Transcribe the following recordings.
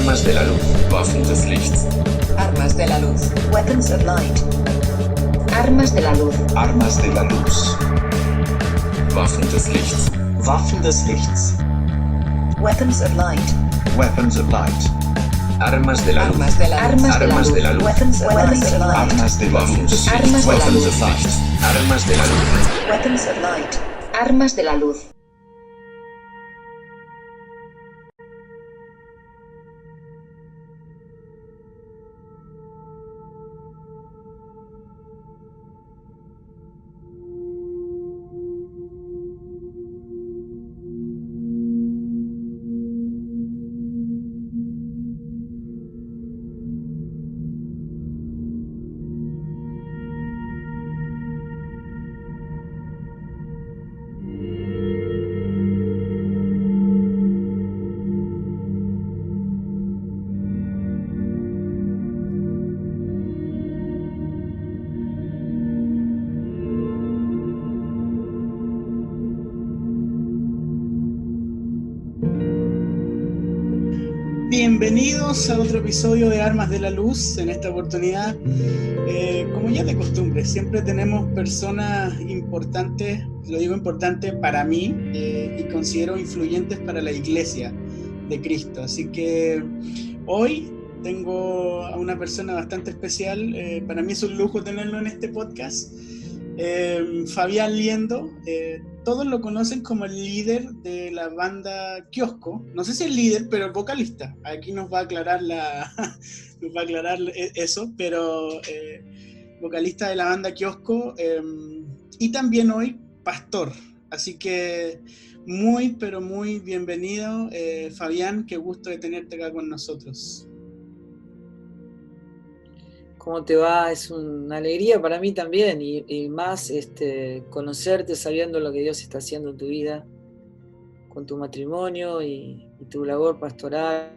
Armas de la luz. Waffen des Lichts. Armas de la luz. Weapons of light. Armas de la luz. Armas de la luz. Waffen des Lichts. Waffen des Lichts. Weapons of light. Weapons of light. Armas de la luz. Armas de la luz. Armas de la luz. Weapons of light. Armas de la luz. Armas de la Weapons luz. of light. Armas de la luz. Weapons of light. Armas de la luz. Bienvenidos a otro episodio de Armas de la Luz. En esta oportunidad, como ya de costumbre, siempre tenemos personas importantes, lo digo importante para mí, y considero influyentes para la Iglesia de Cristo. Así que hoy tengo a una persona bastante especial. Para mí es un lujo tenerlo en este podcast. Fabián Liendo. Todos lo conocen como el líder de la banda Kiosco. No sé si es líder, pero vocalista. Aquí nos va a aclarar eso, pero vocalista de la banda Kiosco, y también hoy pastor. Así que muy, pero muy bienvenido, Fabián. Qué gusto de tenerte acá con nosotros. ¿Cómo te va? Es una alegría para mí también, y más conocerte sabiendo lo que Dios está haciendo en tu vida, con tu matrimonio y tu labor pastoral.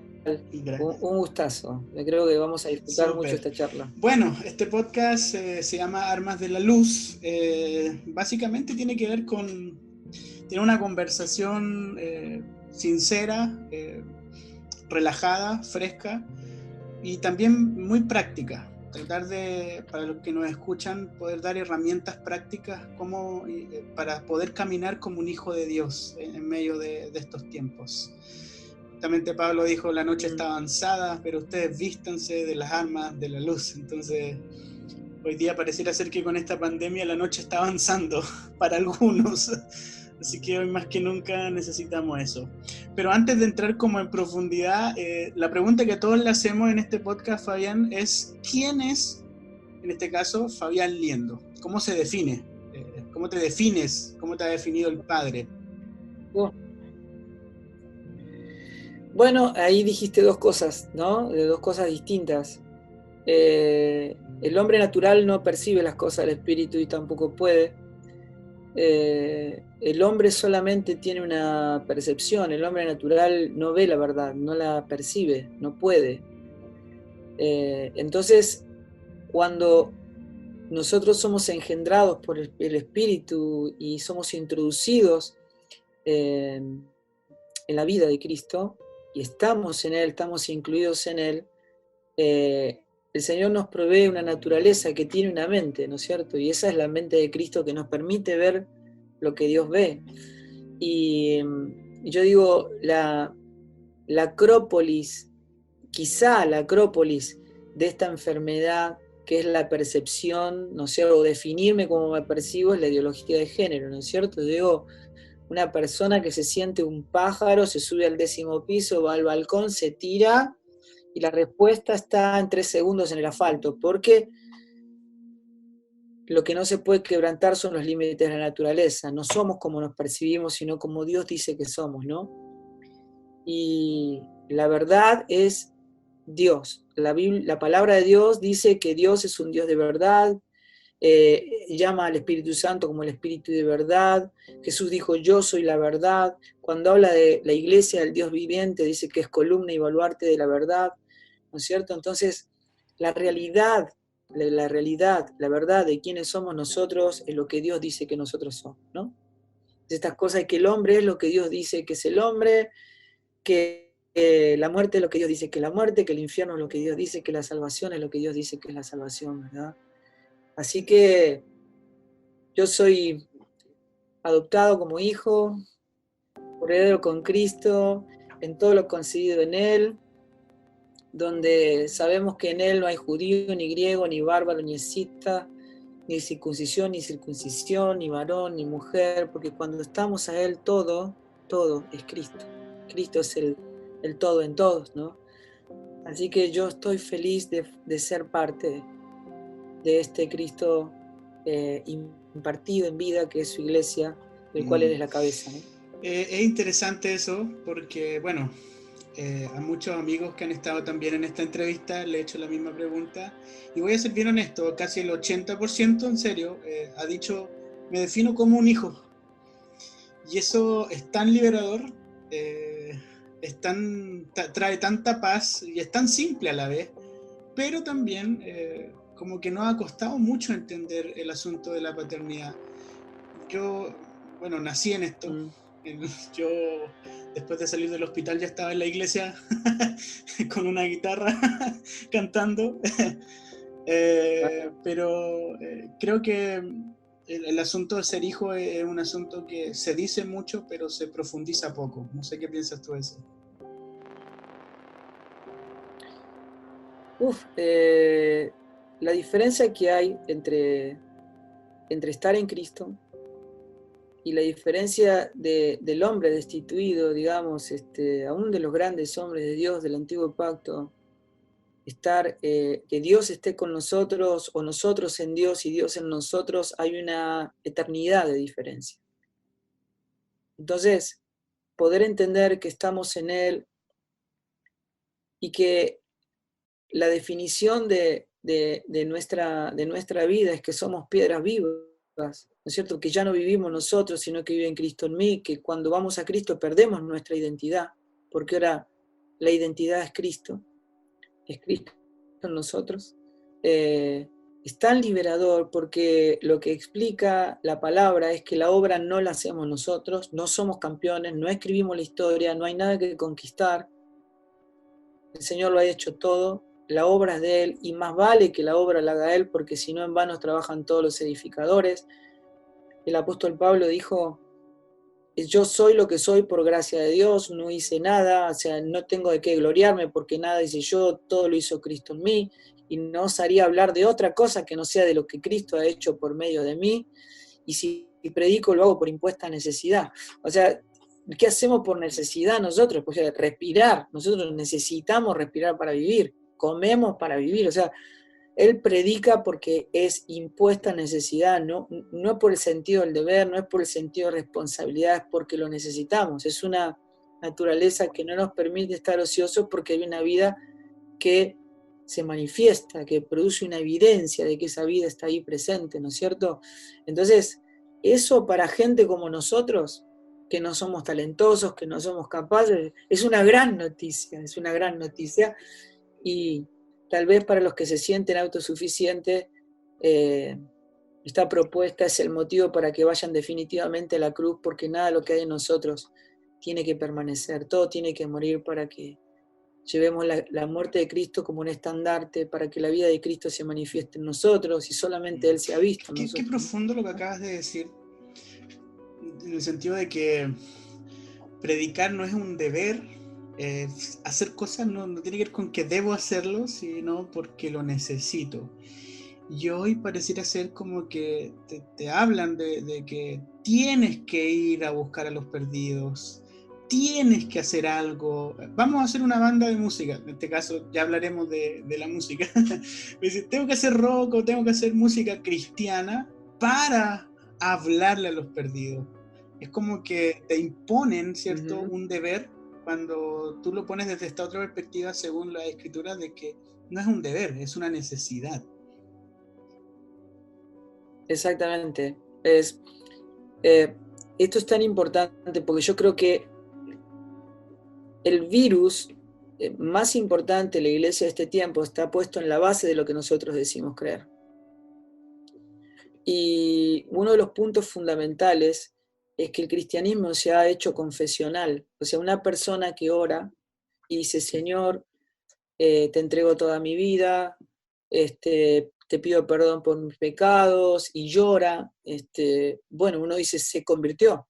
Un gustazo. Yo creo que vamos a disfrutar mucho esta charla. Bueno, este podcast se llama Armas de la Luz. Básicamente tiene que ver con tener una conversación sincera, relajada, fresca y también muy práctica. Tratar de, para los que nos escuchan, poder dar herramientas prácticas para poder caminar como un hijo de Dios en medio de estos tiempos. Justamente Pablo dijo, la noche está avanzada, pero ustedes vístanse de las armas de la luz. Entonces, hoy día pareciera ser que con esta pandemia la noche está avanzando para algunos. Así que hoy más que nunca necesitamos eso. Pero antes de entrar como en profundidad, la pregunta que a todos le hacemos en este podcast, Fabián, es ¿quién es, en este caso, Fabián Liendo? ¿Cómo se define? ¿Cómo te defines? ¿Cómo te ha definido el Padre? Bueno, ahí dijiste dos cosas, ¿no? De dos cosas distintas. El hombre natural no percibe las cosas del espíritu y tampoco puede. El hombre solamente tiene una percepción. El hombre natural no ve la verdad, no la percibe, no puede. Entonces, cuando nosotros somos engendrados por el Espíritu y somos introducidos en la vida de Cristo y estamos en Él, estamos incluidos en Él, el Señor nos provee una naturaleza que tiene una mente, ¿no es cierto? Y esa es la mente de Cristo que nos permite ver lo que Dios ve. Y yo digo, la acrópolis, quizá la acrópolis de esta enfermedad que es la percepción, ¿no es cierto? O definirme como me percibo es la ideología de género, ¿no es cierto? Yo digo, una persona que se siente un pájaro, se sube al 10º piso, va al balcón, se tira, y la respuesta está en 3 segundos en el asfalto, porque lo que no se puede quebrantar son los límites de la naturaleza. No somos como nos percibimos, sino como Dios dice que somos, ¿no? Y la verdad es Dios. La palabra de Dios dice que Dios es un Dios de verdad. Llama al Espíritu Santo como el Espíritu de verdad. Jesús dijo, yo soy la verdad. Cuando habla de la iglesia del Dios viviente, dice que es columna y baluarte de la verdad, ¿no es cierto? Entonces, la realidad, la verdad de quiénes somos nosotros es lo que Dios dice que nosotros somos, ¿no? Estas cosas, que el hombre es lo que Dios dice que es el hombre, que la muerte es lo que Dios dice que es la muerte, que el infierno es lo que Dios dice que la salvación es lo que Dios dice que es la salvación, ¿verdad? Así que yo soy adoptado como hijo, heredero con Cristo, en todo lo concedido en Él, donde sabemos que en Él no hay judío, ni griego, ni bárbaro, ni escita, ni circuncisión, ni varón, ni mujer, porque cuando estamos a Él todo es Cristo. Cristo es el todo en todos, ¿no? Así que yo estoy feliz de ser parte de este Cristo impartido en vida, que es su iglesia, del cual Él es la cabeza, ¿no? Es interesante eso, porque, bueno, a muchos amigos que han estado también en esta entrevista le he hecho la misma pregunta, y voy a ser bien honesto, casi el 80% en serio ha dicho, me defino como un hijo, y eso es tan liberador, trae tanta paz, y es tan simple a la vez, pero también como que nos ha costado mucho entender el asunto de la paternidad. Yo, bueno, nací en esto. Yo, después de salir del hospital, ya estaba en la iglesia con una guitarra cantando. Pero creo que el asunto de ser hijo es un asunto que se dice mucho, pero se profundiza poco. No sé qué piensas tú de eso. La diferencia que hay entre estar en Cristo y la diferencia del hombre destituido, digamos, aún de los grandes hombres de Dios del Antiguo Pacto, que Dios esté con nosotros o nosotros en Dios y Dios en nosotros, hay una eternidad de diferencia. Entonces, poder entender que estamos en Él y que la definición de nuestra vida es que somos piedras vivas, ¿no es cierto? Que ya no vivimos nosotros, sino que vive en Cristo en mí, que cuando vamos a Cristo perdemos nuestra identidad, porque ahora la identidad es Cristo en nosotros. Es tan liberador porque lo que explica la palabra es que la obra no la hacemos nosotros, no somos campeones, no escribimos la historia, no hay nada que conquistar. El Señor lo ha hecho todo, la obra es de Él, y más vale que la obra la haga Él, porque si no en vano trabajan todos los edificadores. El apóstol Pablo dijo, yo soy lo que soy por gracia de Dios, no hice nada, o sea, no tengo de qué gloriarme porque nada hice yo, todo lo hizo Cristo en mí, y no osaría hablar de otra cosa que no sea de lo que Cristo ha hecho por medio de mí, y si predico lo hago por impuesta necesidad. O sea, ¿qué hacemos por necesidad nosotros? Pues respirar, nosotros necesitamos respirar para vivir, comemos para vivir, o sea, Él predica porque es impuesta necesidad, no por el sentido del deber, no es por el sentido de responsabilidad, es porque lo necesitamos. Es una naturaleza que no nos permite estar ociosos porque hay una vida que se manifiesta, que produce una evidencia de que esa vida está ahí presente, ¿no es cierto? Entonces, eso para gente como nosotros, que no somos talentosos, que no somos capaces, es una gran noticia, y tal vez para los que se sienten autosuficientes, esta propuesta es el motivo para que vayan definitivamente a la cruz, porque nada de lo que hay en nosotros tiene que permanecer, todo tiene que morir para que llevemos la muerte de Cristo como un estandarte, para que la vida de Cristo se manifieste en nosotros y solamente Él se ha visto. Qué profundo lo que acabas de decir, en el sentido de que predicar no es un deber, hacer cosas no tiene que ver con que debo hacerlo, sino porque lo necesito. Y hoy pareciera ser como que te hablan de que tienes que ir a buscar a los perdidos, tienes que hacer algo. Vamos a hacer una banda de música, en este caso ya hablaremos de la música. Tengo que hacer rock o tengo que hacer música cristiana para hablarle a los perdidos. Es como que te imponen, ¿cierto? Un deber, cuando tú lo pones desde esta otra perspectiva, según la escritura, de que no es un deber, es una necesidad. Exactamente. Esto es tan importante porque yo creo que el virus más importante de la iglesia de este tiempo está puesto en la base de lo que nosotros decimos creer. Y uno de los puntos fundamentales es que el cristianismo se ha hecho confesional. O sea, una persona que ora y dice, Señor, te entrego toda mi vida, te pido perdón por mis pecados, y llora, bueno, uno dice, se convirtió,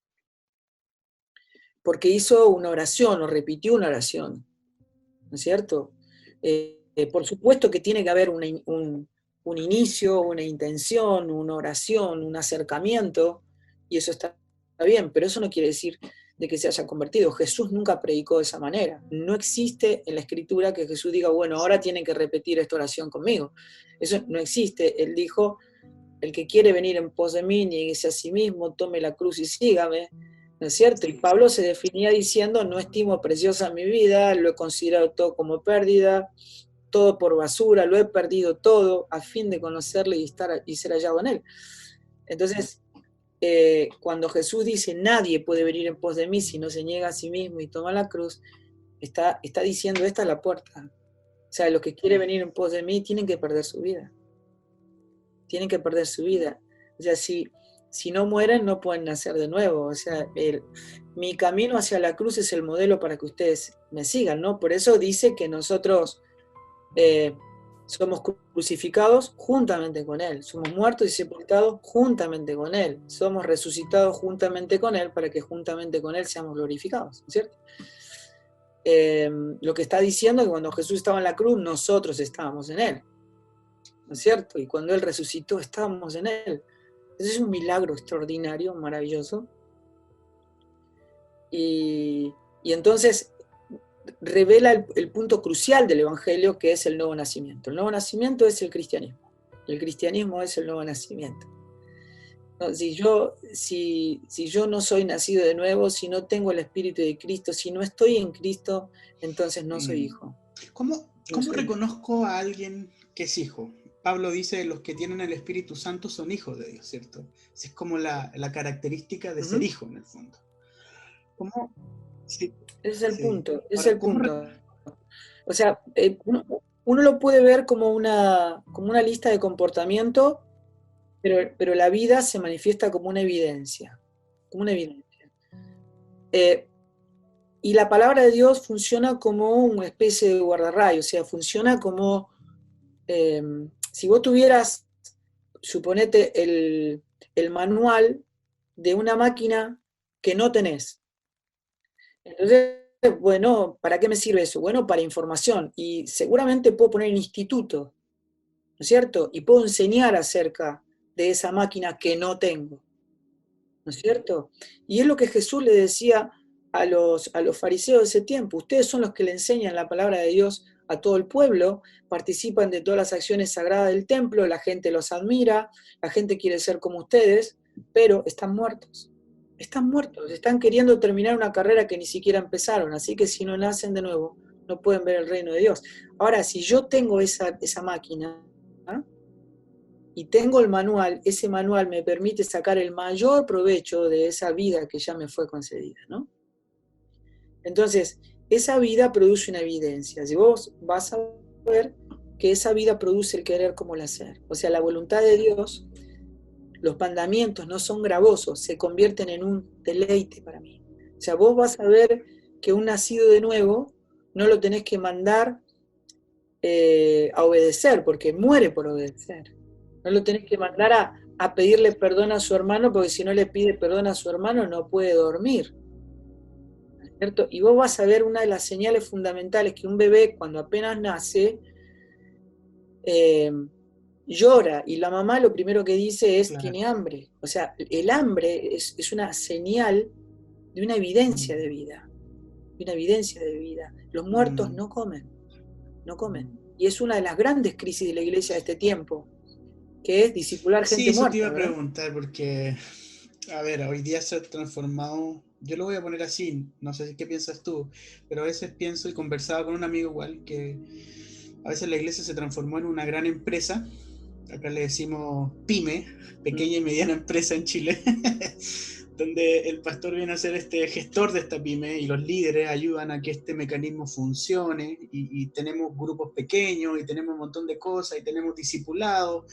porque hizo una oración, o repitió una oración, ¿no es cierto? Por supuesto que tiene que haber un inicio, una intención, una oración, un acercamiento, y eso está bien, pero eso no quiere decir de que se haya convertido. Jesús nunca predicó de esa manera. No existe en la Escritura que Jesús diga, bueno, ahora tienen que repetir esta oración conmigo. Eso no existe. Él dijo, el que quiere venir en pos de mí, nieguese a sí mismo, tome la cruz y sígame, ¿no es cierto? Y Pablo se definía diciendo, no estimo preciosa mi vida, lo he considerado todo como pérdida, todo por basura, lo he perdido todo a fin de conocerle y ser hallado en él. Entonces, cuando Jesús dice, nadie puede venir en pos de mí si no se niega a sí mismo y toma la cruz, está diciendo, esta es la puerta. O sea, los que quieren venir en pos de mí tienen que perder su vida. Tienen que perder su vida. O sea, si no mueren, no pueden nacer de nuevo. O sea, mi camino hacia la cruz es el modelo para que ustedes me sigan, ¿no? Por eso dice que nosotros somos crucificados juntamente con Él, somos muertos y sepultados juntamente con Él, somos resucitados juntamente con Él para que juntamente con Él seamos glorificados, ¿cierto? Lo que está diciendo es que cuando Jesús estaba en la cruz, nosotros estábamos en Él, ¿no es cierto? Y cuando Él resucitó, estábamos en Él. Ese es un milagro extraordinario, maravilloso. Y entonces revela el punto crucial del Evangelio, que es el nuevo nacimiento. El nuevo nacimiento es el cristianismo. El cristianismo es el nuevo nacimiento. No, si yo no soy nacido de nuevo, si no tengo el Espíritu de Cristo, si no estoy en Cristo, entonces no soy hijo. ¿Cómo reconozco a alguien que es hijo? Pablo dice, los que tienen el Espíritu Santo son hijos de Dios, ¿cierto? Es como la característica de ser hijo, en el fondo. ¿Cómo? Sí. Ese es el punto, ese es el punto. O sea, uno lo puede ver como una lista de comportamiento, pero la vida se manifiesta como una evidencia. Como una evidencia. Y la palabra de Dios funciona como una especie de guardarrayos, o sea, funciona como, si vos tuvieras, suponete, el manual de una máquina que no tenés. Entonces, bueno, ¿para qué me sirve eso? Bueno, para información, y seguramente puedo poner un instituto, ¿no es cierto? Y puedo enseñar acerca de esa máquina que no tengo, ¿no es cierto? Y es lo que Jesús le decía a los fariseos de ese tiempo. Ustedes son los que le enseñan la palabra de Dios a todo el pueblo, participan de todas las acciones sagradas del templo, la gente los admira, la gente quiere ser como ustedes, pero están muertos. Están muertos, están queriendo terminar una carrera que ni siquiera empezaron, así que si no nacen de nuevo, no pueden ver el reino de Dios. Ahora, si yo tengo esa máquina, ¿eh? Y tengo el manual, ese manual me permite sacar el mayor provecho de esa vida que ya me fue concedida, ¿no? Entonces, esa vida produce una evidencia. Si vos vas a ver que esa vida produce el querer como el hacer. O sea, la voluntad de Dios, los mandamientos no son gravosos, se convierten en un deleite para mí. O sea, vos vas a ver que un nacido de nuevo no lo tenés que mandar a obedecer, porque muere por obedecer. No lo tenés que mandar a pedirle perdón a su hermano, porque si no le pide perdón a su hermano no puede dormir, ¿cierto? Y vos vas a ver una de las señales fundamentales, que un bebé cuando apenas nace llora, y la mamá lo primero que dice es, claro, tiene hambre. O sea, el hambre es una señal de una evidencia de vida, Los muertos no comen. Y es una de las grandes crisis de la iglesia de este tiempo, que es discipular gente muerta. Sí, eso te iba a preguntar, porque, a ver, hoy día se ha transformado, yo lo voy a poner así, no sé qué piensas tú, pero a veces pienso, y conversaba con un amigo igual, que a veces la iglesia se transformó en una gran empresa, acá le decimos pyme, pequeña y mediana empresa en Chile, donde el pastor viene a ser gestor de esta pyme, y los líderes ayudan a que este mecanismo funcione, y tenemos grupos pequeños, y tenemos un montón de cosas, y tenemos discipulado,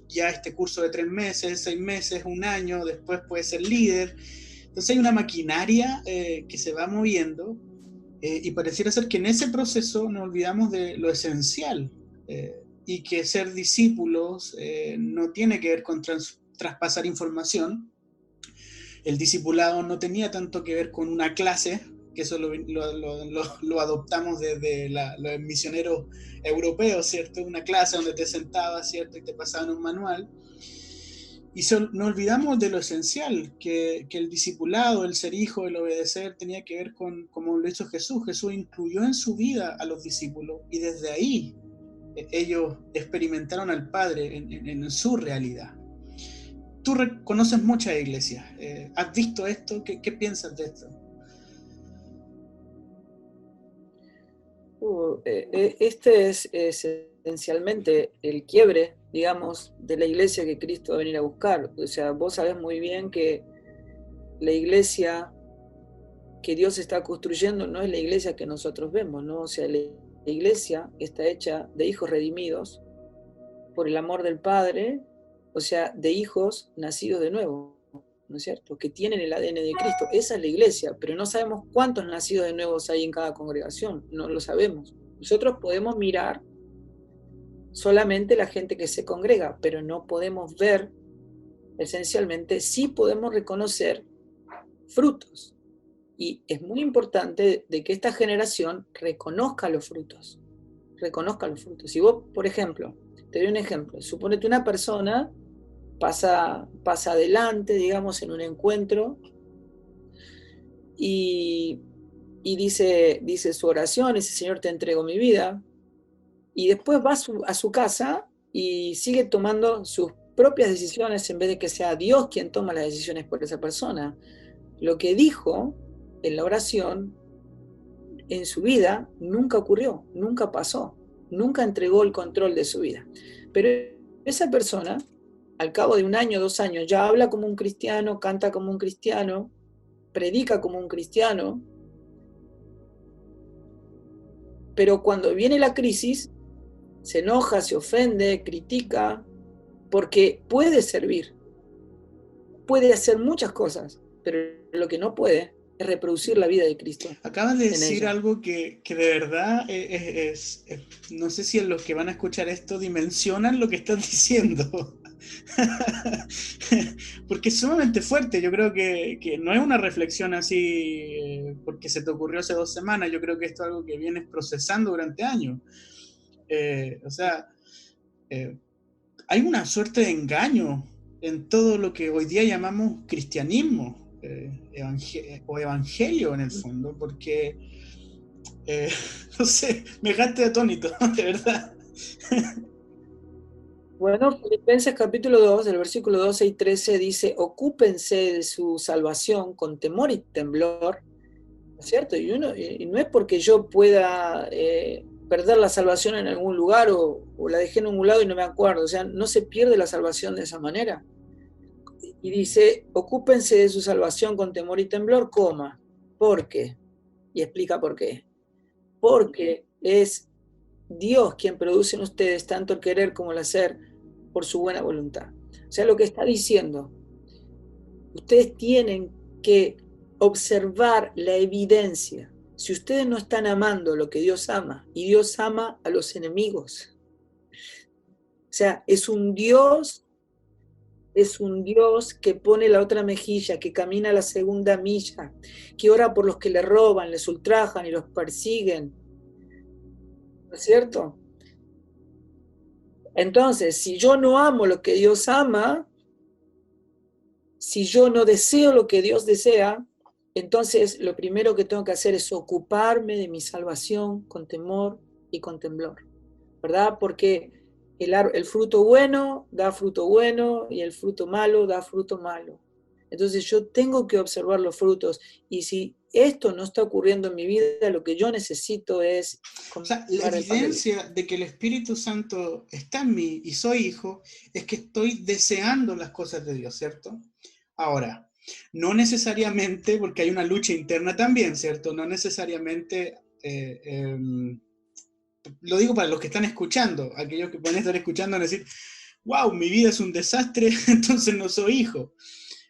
ya este curso de 3 meses, 6 meses, 1 año, después puede ser líder. Entonces hay una maquinaria que se va moviendo, Y pareciera ser que en ese proceso nos olvidamos de lo esencial, y que ser discípulos no tiene que ver con traspasar información. El discipulado no tenía tanto que ver con una clase, que eso lo adoptamos desde los misioneros europeos, ¿cierto? Una clase donde te sentabas, ¿cierto? Y te pasaban un manual. Y nos olvidamos de lo esencial, que el discipulado, el ser hijo, el obedecer, tenía que ver con, como lo hizo Jesús. Jesús incluyó en su vida a los discípulos y desde ahí ellos experimentaron al Padre en su realidad. Tú conoces muchas iglesias, ¿has visto esto? ¿Qué piensas de esto? Este es esencialmente el quiebre, digamos, de la iglesia que Cristo va a venir a buscar. O sea, vos sabés muy bien que la iglesia que Dios está construyendo no es la iglesia que nosotros vemos, ¿no? O sea, la iglesia está hecha de hijos redimidos por el amor del Padre, o sea, de hijos nacidos de nuevo, ¿no es cierto? Que tienen el ADN de Cristo. Esa es la iglesia, pero no sabemos cuántos nacidos de nuevos hay en cada congregación, no lo sabemos. Nosotros podemos mirar solamente la gente que se congrega, pero no podemos ver, esencialmente, sí podemos reconocer frutos. Y es muy importante de que esta generación reconozca los frutos. Reconozca los frutos. Si vos, por ejemplo, te doy un ejemplo, suponete una persona pasa adelante, digamos, en un encuentro y dice su oración, dice, Señor, te entrego mi vida, y después va a su casa y sigue tomando sus propias decisiones en vez de que sea Dios quien toma las decisiones por esa persona. Lo que dijo en la oración en su vida nunca ocurrió, nunca pasó, nunca entregó el control de su vida. Pero esa persona, al cabo de 1 año, 2 años, ya habla como un cristiano, canta como un cristiano, predica como un cristiano, pero cuando viene la crisis, se enoja, se ofende, critica, porque puede servir, puede hacer muchas cosas, pero lo que no puede es reproducir la vida de Cristo. Acabas de decir algo que de verdad no sé si los que van a escuchar esto dimensionan lo que estás diciendo. Porque es sumamente fuerte. Yo creo que no es una reflexión así porque se te ocurrió hace 2 semanas. Yo creo que esto es algo que vienes procesando durante años. Hay una suerte de engaño en todo lo que hoy día llamamos cristianismo. O evangelio en el fondo, porque no sé, me dejaste atónito, de verdad. Bueno, Filipenses capítulo 2, del versículo 12 y 13 dice, ocúpense de su salvación con temor y temblor, ¿no es cierto? Y no es porque yo pueda perder la salvación en algún lugar o la dejé en un lado y no me acuerdo, o sea, no se pierde la salvación de esa manera. Y dice, ocúpense de su salvación con temor y temblor, coma. ¿Por qué? Y explica por qué. Porque es Dios quien produce en ustedes tanto el querer como el hacer por su buena voluntad. O sea, lo que está diciendo, ustedes tienen que observar la evidencia. Si ustedes no están amando lo que Dios ama, y Dios ama a los enemigos. O sea, es un Dios que pone la otra mejilla, que camina la segunda milla, que ora por los que le roban, les ultrajan y los persiguen. ¿No es cierto? Entonces, si yo no amo lo que Dios ama, si yo no deseo lo que Dios desea, entonces lo primero que tengo que hacer es ocuparme de mi salvación con temor y con temblor, ¿verdad? Porque el fruto bueno da fruto bueno y el fruto malo da fruto malo. Entonces yo tengo que observar los frutos y si esto no está ocurriendo en mi vida, lo que yo necesito es... O sea, la evidencia de que el Espíritu Santo está en mí y soy hijo es que estoy deseando las cosas de Dios, ¿cierto? Ahora, no necesariamente, porque hay una lucha interna también, ¿cierto? No necesariamente... lo digo para los que están escuchando, aquellos que pueden estar escuchando van a decir, wow, mi vida es un desastre, entonces no soy hijo.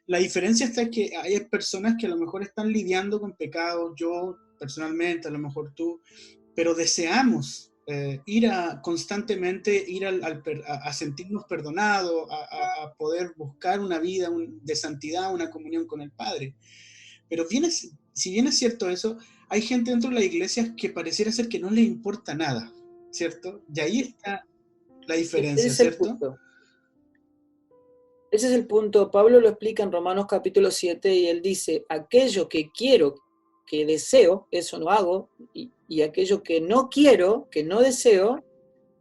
La diferencia está en que hay personas que a lo mejor están lidiando con pecados. Yo personalmente, a lo mejor tú, pero deseamos constantemente ir a sentirnos perdonados, a poder buscar una vida de santidad, una comunión con el Padre. Pero si bien es cierto eso, hay gente dentro de la iglesia que pareciera ser que no le importa nada, ¿cierto? Y ahí está la diferencia, Ese es el ¿cierto? punto. Ese es el punto. Pablo lo explica en Romanos capítulo 7 y él dice, aquello que quiero, que deseo, eso no hago, y aquello que no quiero, que no deseo,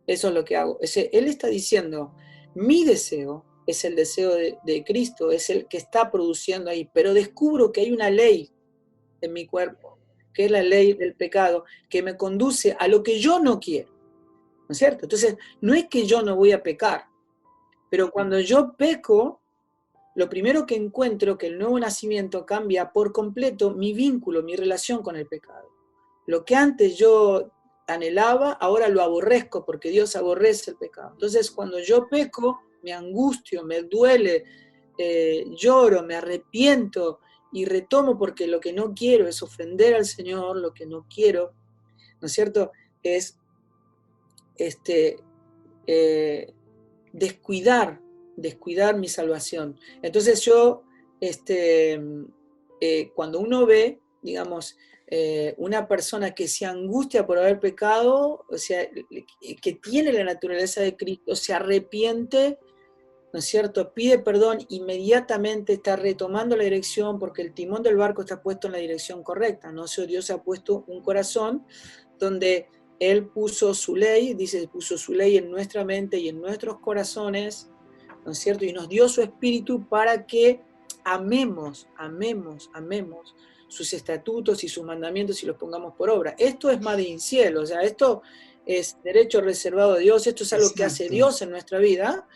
eso es lo que hago. Él está diciendo, mi deseo es el deseo de Cristo, es el que está produciendo ahí, pero descubro que hay una ley en mi cuerpo, que es la ley del pecado, que me conduce a lo que yo no quiero, ¿no es cierto? Entonces, no es que yo no voy a pecar, pero cuando yo peco, lo primero que encuentro que el nuevo nacimiento cambia por completo mi vínculo, mi relación con el pecado. Lo que antes yo anhelaba, ahora lo aborrezco porque Dios aborrece el pecado. Entonces, cuando yo peco, me angustio, me duele, lloro, me arrepiento y retomo porque lo que no quiero es ofender al Señor, lo que no quiero, ¿no es cierto? Es descuidar mi salvación. Entonces yo, cuando uno ve, digamos, una persona que se angustia por haber pecado, o sea, que tiene la naturaleza de Cristo, se arrepiente, ¿no es cierto? Pide perdón, inmediatamente está retomando la dirección porque el timón del barco está puesto en la dirección correcta, ¿no? O sea, Dios ha puesto un corazón donde Él puso su ley, dice, puso su ley en nuestra mente y en nuestros corazones, ¿no es cierto? Y nos dio su espíritu para que amemos sus estatutos y sus mandamientos y los pongamos por obra. Esto es más de cielo, o sea, esto es derecho reservado de Dios, esto es algo que hace Dios en nuestra vida.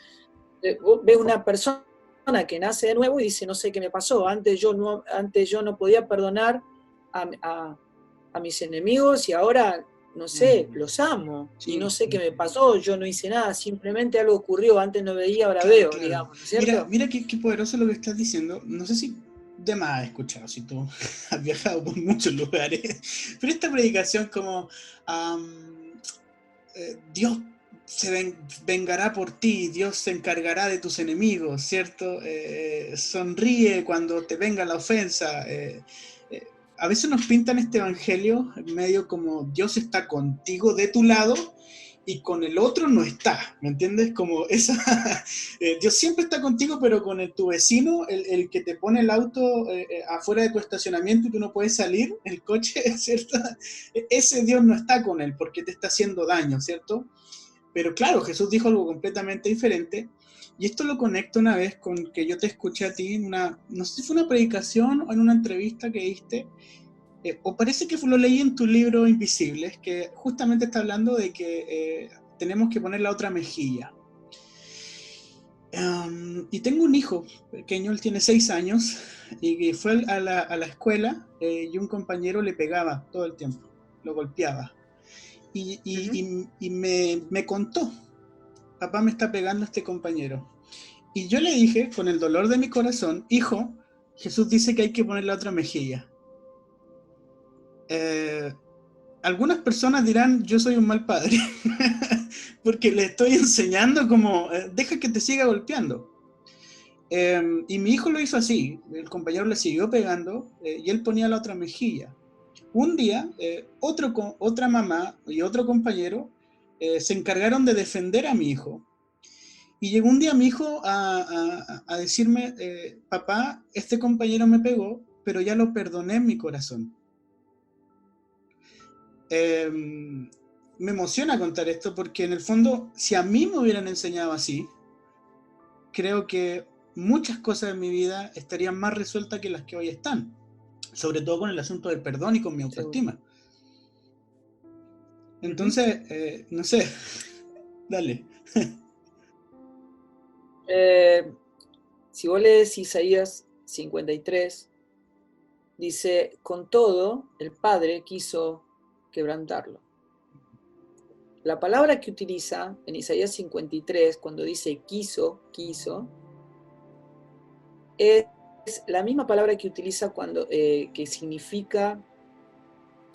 Vos ves una persona que nace de nuevo y dice, no sé qué me pasó, antes yo no podía perdonar a mis enemigos y ahora, no sé, los amo, sí. Y no sé qué me pasó, yo no hice nada, simplemente algo ocurrió, antes no veía, ahora veo, claro. Digamos, ¿no es cierto? Mira qué poderoso lo que estás diciendo, no sé si de más has escuchado, si tú has viajado por muchos lugares, pero esta predicación como Dios se vengará por ti, Dios se encargará de tus enemigos, ¿cierto? Sonríe cuando te venga la ofensa. A veces nos pintan este evangelio medio como Dios está contigo de tu lado y con el otro no está, ¿me entiendes? Como esa, Dios siempre está contigo, pero con tu vecino, el que te pone el auto afuera de tu estacionamiento y tú no puedes salir, el coche, ¿cierto? Ese Dios no está con él porque te está haciendo daño, ¿cierto? Pero claro, Jesús dijo algo completamente diferente, y esto lo conecto una vez con que yo te escuché a ti en no sé si fue una predicación o en una entrevista que diste, o parece que lo leí en tu libro Invisibles, que justamente está hablando de que tenemos que poner la otra mejilla. Y tengo un hijo pequeño, él tiene 6 años, y fue a la escuela y un compañero le pegaba todo el tiempo, lo golpeaba. Y me contó, papá me está pegando este compañero. Y yo le dije, con el dolor de mi corazón, hijo, Jesús dice que hay que poner la otra mejilla. Algunas personas dirán, yo soy un mal padre, porque le estoy enseñando como, deja que te siga golpeando. Y mi hijo lo hizo así, el compañero le siguió pegando y él ponía la otra mejilla. Un día, otra mamá y otro compañero se encargaron de defender a mi hijo. Y llegó un día mi hijo a decirme, papá, este compañero me pegó, pero ya lo perdoné en mi corazón. Me emociona contar esto porque en el fondo, si a mí me hubieran enseñado así, creo que muchas cosas en mi vida estarían más resueltas que las que hoy están. Sobre todo con el asunto del perdón y con mi autoestima. Entonces, no sé, dale. Si vos lees Isaías 53, dice, con todo, el Padre quiso quebrantarlo. La palabra que utiliza en Isaías 53, cuando dice quiso, es la misma palabra que utiliza cuando, que significa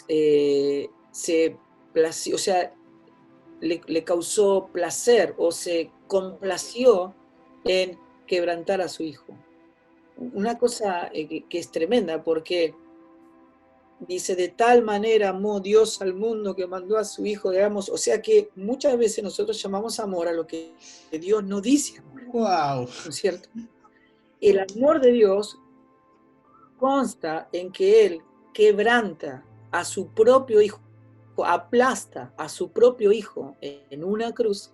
o sea, le causó placer o se complació en quebrantar a su hijo. Una cosa que es tremenda, porque dice, de tal manera amó Dios al mundo que mandó a su hijo, digamos, o sea que muchas veces nosotros llamamos amor a lo que Dios no dice amor, Wow. ¿no es cierto? El amor de Dios consta en que Él quebranta a su propio hijo, aplasta a su propio hijo en una cruz,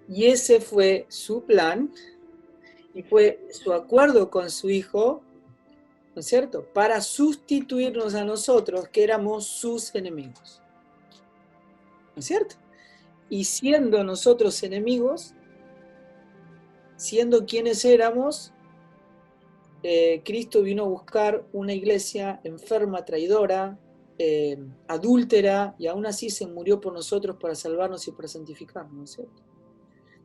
y ese fue su plan, y fue su acuerdo con su hijo, ¿no es cierto?, para sustituirnos a nosotros, que éramos sus enemigos, ¿no es cierto? Y siendo nosotros enemigos, siendo quienes éramos, Cristo vino a buscar una iglesia enferma, traidora, adúltera, y aún así se murió por nosotros para salvarnos y para santificarnos, ¿no es cierto?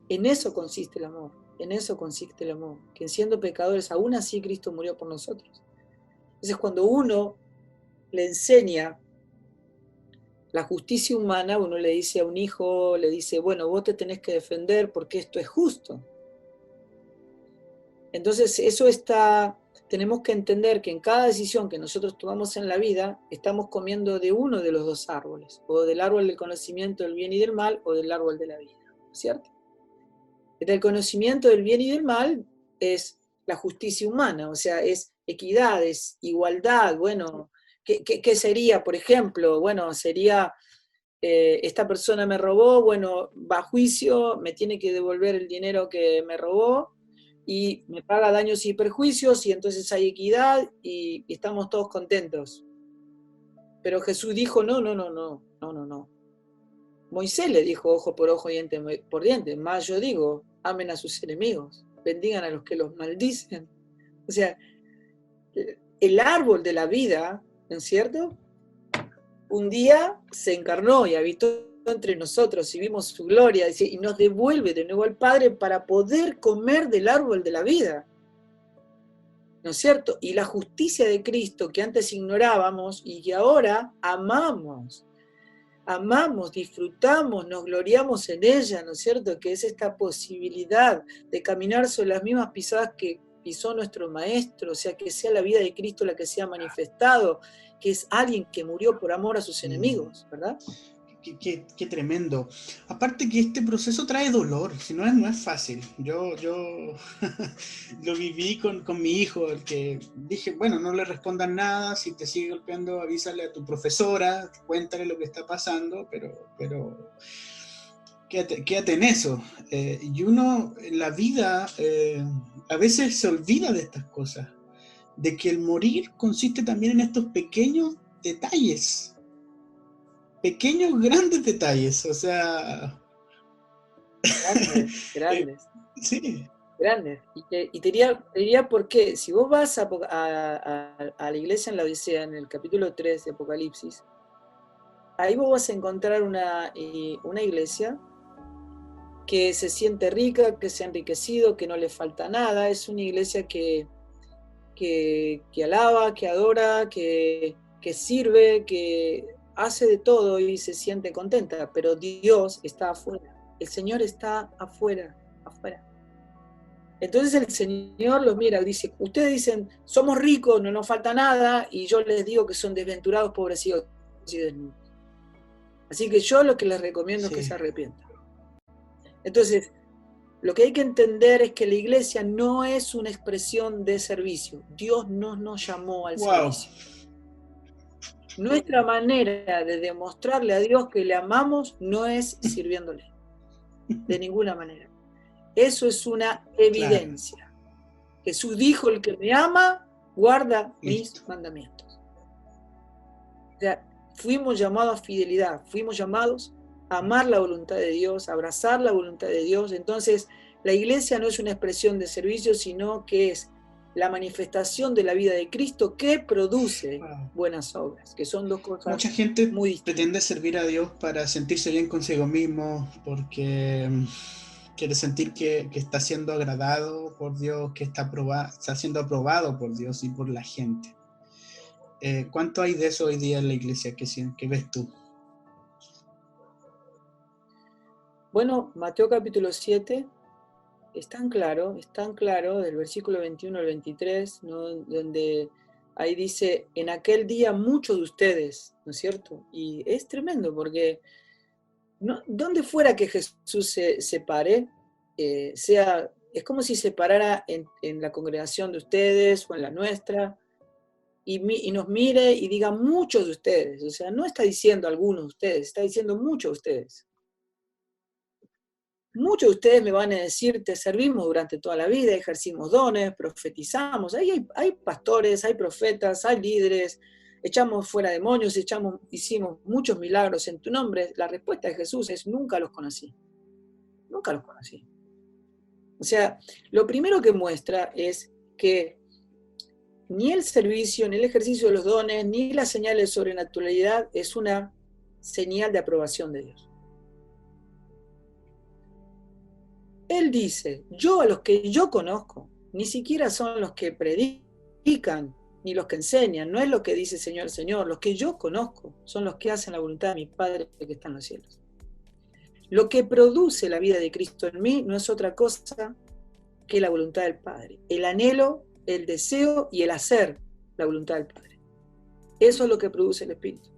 En eso consiste el amor, en eso consiste el amor, que siendo pecadores, aún así Cristo murió por nosotros. Entonces, cuando uno le enseña la justicia humana, uno le dice a un hijo, le dice, bueno, vos te tenés que defender porque esto es justo. Entonces, tenemos que entender que en cada decisión que nosotros tomamos en la vida, estamos comiendo de uno de los dos árboles, o del árbol del conocimiento del bien y del mal, o del árbol de la vida, ¿cierto? El conocimiento del bien y del mal es la justicia humana, o sea, es equidad, es igualdad. Bueno, ¿qué sería, por ejemplo? Bueno, sería, esta persona me robó, bueno, va a juicio, me tiene que devolver el dinero que me robó, y me paga daños y perjuicios, y entonces hay equidad, y estamos todos contentos. Pero Jesús dijo, no. Moisés le dijo ojo por ojo, diente por diente, más yo digo, amen a sus enemigos, bendigan a los que los maldicen. O sea, el árbol de la vida, ¿no es cierto?, un día se encarnó y habitó entre nosotros y vimos su gloria, y nos devuelve de nuevo al Padre para poder comer del árbol de la vida, ¿no es cierto? Y la justicia de Cristo que antes ignorábamos y que ahora amamos, disfrutamos, nos gloriamos en ella, ¿no es cierto? Que es esta posibilidad de caminar sobre las mismas pisadas que pisó nuestro Maestro, o sea, que sea la vida de Cristo la que sea manifestado, que es alguien que murió por amor a sus enemigos, ¿verdad? Qué tremendo. Aparte que este proceso trae dolor, si no es fácil. Yo lo viví con mi hijo, el que dije, bueno, no le respondan nada, si te sigue golpeando avísale a tu profesora, cuéntale lo que está pasando, pero quédate en eso. Y uno en la vida a veces se olvida de estas cosas, de que el morir consiste también en estos pequeños detalles. Pequeños, grandes detalles, o sea... Grandes. Sí. Grandes. Y te diría por qué. Si vos vas a la iglesia en la Odisea, en el capítulo 3 de Apocalipsis, ahí vos vas a encontrar una iglesia que se siente rica, que se ha enriquecido, que no le falta nada. Es una iglesia que alaba, que adora, que sirve, que hace de todo y se siente contenta, pero Dios está afuera, el Señor está afuera. Entonces el Señor los mira y dice, ustedes dicen, somos ricos, no nos falta nada, y yo les digo que son desventurados, pobrecitos y desnudos. Así que yo lo que les recomiendo es que se arrepientan. Entonces, lo que hay que entender es que la iglesia no es una expresión de servicio. Dios no nos llamó al servicio. Nuestra manera de demostrarle a Dios que le amamos no es sirviéndole, de ninguna manera. Eso es una evidencia. Claro. Jesús dijo, el que me ama, guarda mis mandamientos. O sea, fuimos llamados a fidelidad, fuimos llamados a amar la voluntad de Dios, a abrazar la voluntad de Dios. Entonces, la iglesia no es una expresión de servicio, sino que es la manifestación de la vida de Cristo que produce buenas obras, que son dos cosas. Mucha gente muy distintas. Pretende servir a Dios para sentirse bien consigo mismo, porque quiere sentir que está siendo agradado por Dios, que está siendo aprobado por Dios y por la gente. ¿Cuánto hay de eso hoy día en la iglesia? ¿Qué ves tú? Bueno, Mateo capítulo 7 es tan claro, del versículo 21 al 23, ¿no? Donde ahí dice, en aquel día muchos de ustedes, ¿no es cierto? Y es tremendo porque donde fuera que Jesús se pare, es como si se parara en la congregación de ustedes o en la nuestra, y nos mire y diga muchos de ustedes. O sea, no está diciendo algunos de ustedes, está diciendo muchos de ustedes. Muchos de ustedes me van a decir, te servimos durante toda la vida, ejercimos dones, profetizamos. Ahí hay pastores, hay profetas, hay líderes, echamos fuera demonios, hicimos muchos milagros en tu nombre. La respuesta de Jesús es, nunca los conocí. Nunca los conocí. O sea, lo primero que muestra es que ni el servicio, ni el ejercicio de los dones, ni las señales de sobrenaturalidad es una señal de aprobación de Dios. Él dice, yo a los que yo conozco, ni siquiera son los que predican, ni los que enseñan, no es lo que dice Señor, Señor, los que yo conozco son los que hacen la voluntad de mi Padre que está en los cielos. Lo que produce la vida de Cristo en mí no es otra cosa que la voluntad del Padre, el anhelo, el deseo y el hacer la voluntad del Padre. Eso es lo que produce el Espíritu.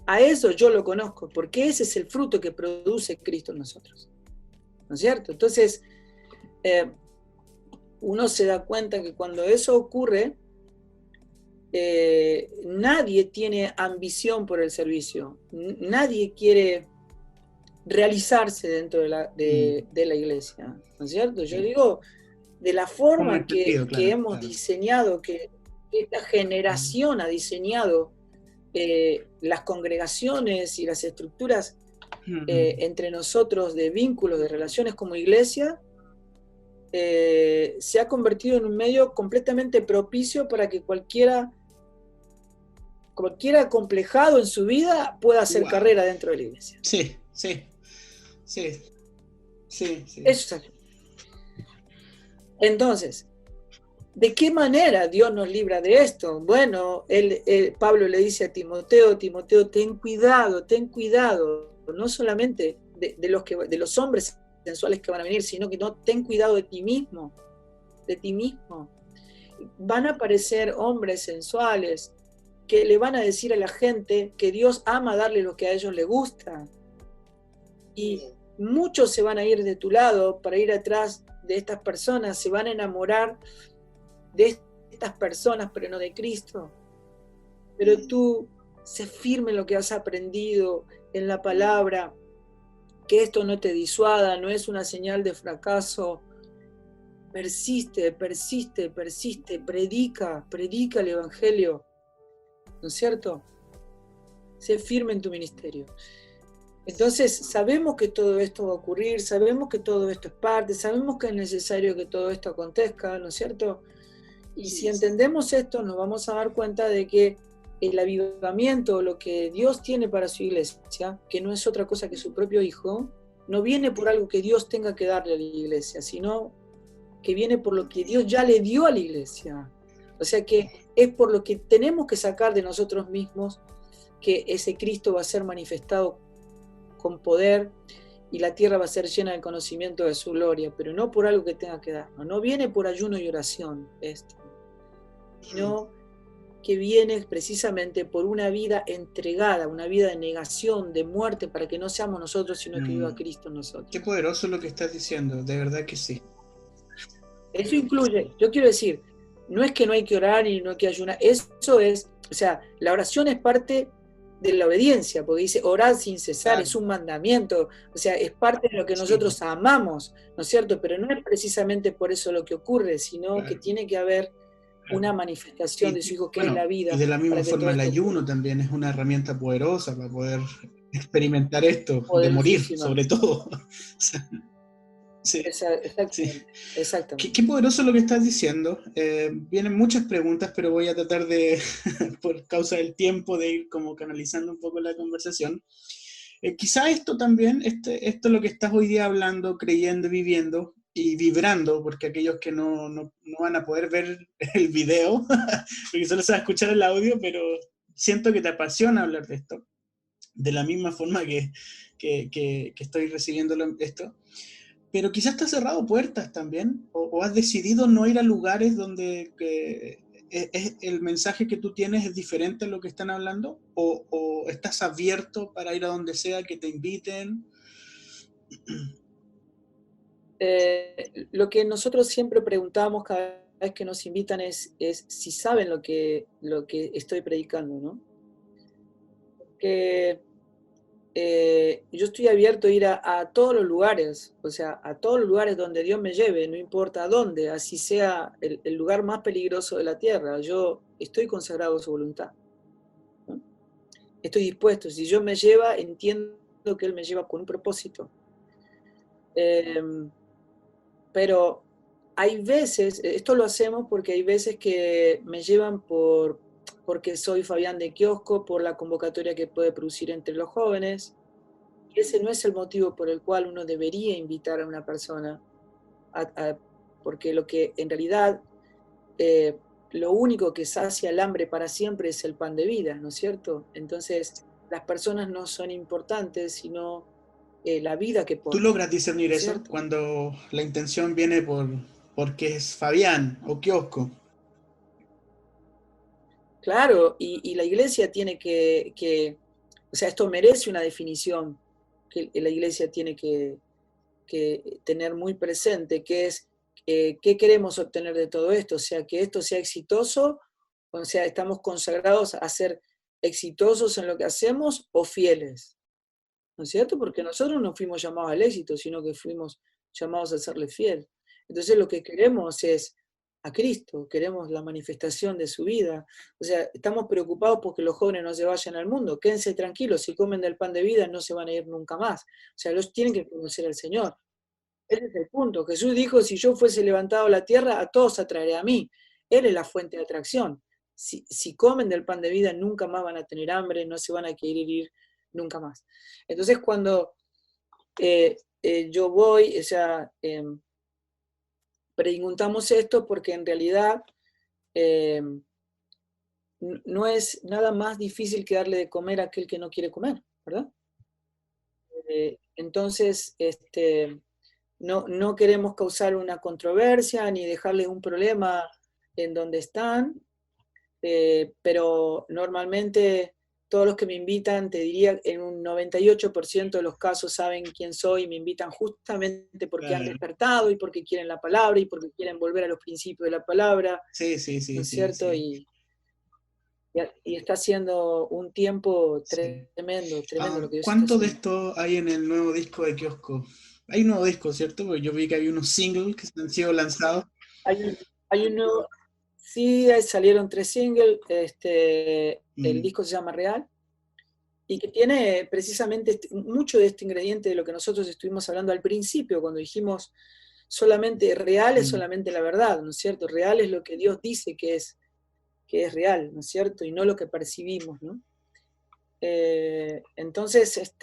A eso yo lo conozco, porque ese es el fruto que produce Cristo en nosotros. ¿No es cierto? Entonces, uno se da cuenta que cuando eso ocurre, nadie tiene ambición por el servicio, nadie quiere realizarse dentro de la iglesia, ¿no es cierto? Yo digo, de la forma que hemos diseñado, que esta generación ha diseñado las congregaciones y las estructuras entre nosotros de vínculos, de relaciones como iglesia, se ha convertido en un medio completamente propicio para que cualquiera acomplejado en su vida pueda hacer carrera dentro de la iglesia. Sí. Eso es así. Entonces, ¿de qué manera Dios nos libra de esto? Bueno, Pablo le dice a Timoteo, ten cuidado, no solamente de los hombres sensuales que van a venir, sino que ten cuidado de ti mismo. Van a aparecer hombres sensuales que le van a decir a la gente que Dios ama darle lo que a ellos les gusta. Y muchos se van a ir de tu lado para ir atrás de estas personas, se van a enamorar de estas personas, pero no de Cristo. Pero tú, sé firme en lo que has aprendido, en la palabra, que esto no te disuada, no es una señal de fracaso. Persiste, predica el Evangelio, ¿no es cierto? Sé firme en tu ministerio. Entonces, sabemos que todo esto va a ocurrir, sabemos que todo esto es parte, sabemos que es necesario que todo esto acontezca, ¿no es cierto? Y si entendemos esto, nos vamos a dar cuenta de que el avivamiento, lo que Dios tiene para su iglesia, que no es otra cosa que su propio Hijo, no viene por algo que Dios tenga que darle a la iglesia, sino que viene por lo que Dios ya le dio a la iglesia. O sea que es por lo que tenemos que sacar de nosotros mismos que ese Cristo va a ser manifestado con poder y la tierra va a ser llena del conocimiento de su gloria, pero no por algo que tenga que darnos. No viene por ayuno y oración esto, sino que viene precisamente por una vida entregada, una vida de negación, de muerte, para que no seamos nosotros, sino que viva Cristo en nosotros. Qué poderoso lo que estás diciendo, de verdad que sí. Eso incluye, yo quiero decir, no es que no hay que orar y no hay que ayunar, eso es, o sea, la oración es parte de la obediencia, porque dice orar sin cesar, es un mandamiento, o sea, es parte de lo que nosotros amamos, ¿no es cierto? Pero no es precisamente por eso lo que ocurre, sino que tiene que haber una manifestación de su Hijo que es la vida. Y de la misma forma el ayuno también es una herramienta poderosa para poder experimentar esto, de morir sobre todo. Sí. Exactamente. Qué poderoso lo que estás diciendo. Vienen muchas preguntas, pero voy a tratar de, por causa del tiempo, de ir como canalizando un poco la conversación. Quizá esto también, esto es lo que estás hoy día hablando, creyendo, viviendo, y vibrando, porque aquellos que no van a poder ver el video, porque solo se va a escuchar el audio, pero siento que te apasiona hablar de esto, de la misma forma que estoy recibiendo esto. Pero quizás te has cerrado puertas también, o has decidido no ir a lugares donde el mensaje que tú tienes es diferente a lo que están hablando, o estás abierto para ir a donde sea que te inviten. Lo que nosotros siempre preguntamos cada vez que nos invitan es si saben lo que estoy predicando, ¿no? Porque yo estoy abierto a ir a todos los lugares, o sea, a todos los lugares donde Dios me lleve, no importa a dónde, así sea el lugar más peligroso de la tierra, yo estoy consagrado a su voluntad, ¿no? Estoy dispuesto, si Dios me lleva, entiendo que Él me lleva con un propósito. Pero hay veces, esto lo hacemos porque hay veces que me llevan porque soy Fabián de Kiosco, por la convocatoria que puede producir entre los jóvenes. Y ese no es el motivo por el cual uno debería invitar a una persona, porque lo que en realidad, lo único que sacia el hambre para siempre es el pan de vida, ¿no es cierto? Entonces, las personas no son importantes, sino la vida que ¿Tú portan, logras discernir ¿no es eso cierto? cuando la intención viene porque es Fabián o Kiosco? Claro, y la iglesia tiene o sea, esto merece una definición que la iglesia tiene que tener muy presente, que es qué queremos obtener de todo esto, o sea, que esto sea exitoso, o sea, estamos consagrados a ser exitosos en lo que hacemos o fieles, ¿no es cierto? Porque nosotros no fuimos llamados al éxito, sino que fuimos llamados a serle fiel. Entonces lo que queremos es a Cristo, queremos la manifestación de su vida. O sea, estamos preocupados porque los jóvenes no se vayan al mundo. Quédense tranquilos, si comen del pan de vida no se van a ir nunca más. O sea, los tienen que conocer al Señor. Ese es el punto. Jesús dijo, si yo fuese levantado a la tierra, a todos atraeré a mí. Él es la fuente de atracción. Si comen del pan de vida, nunca más van a tener hambre, no se van a querer ir nunca más. Entonces, cuando yo voy, o sea, preguntamos esto porque en realidad no es nada más difícil que darle de comer a aquel que no quiere comer, ¿verdad? Entonces, no queremos causar una controversia ni dejarles un problema en donde están, pero normalmente todos los que me invitan, te diría, en un 98% de los casos saben quién soy y me invitan justamente porque han Claro. despertado y porque quieren la palabra y porque quieren volver a los principios de la palabra, Sí, sí, ¿no sí, es sí, cierto? sí. Y está siendo un tiempo Sí. tremendo, tremendo lo que Dios está ¿Cuánto de haciendo. esto hay en el nuevo disco de Kiosco? Hay un nuevo disco, ¿cierto? Porque yo vi que hay unos singles que han sido lanzados. Hay un nuevo, sí, salieron 3 singles, el Mm, disco se llama Real, y que tiene precisamente mucho de este ingrediente de lo que nosotros estuvimos hablando al principio, cuando dijimos solamente real es mm. solamente la verdad, ¿no es cierto? Real es lo que Dios dice que es real, ¿no es cierto? Y no lo que percibimos, ¿no? Entonces,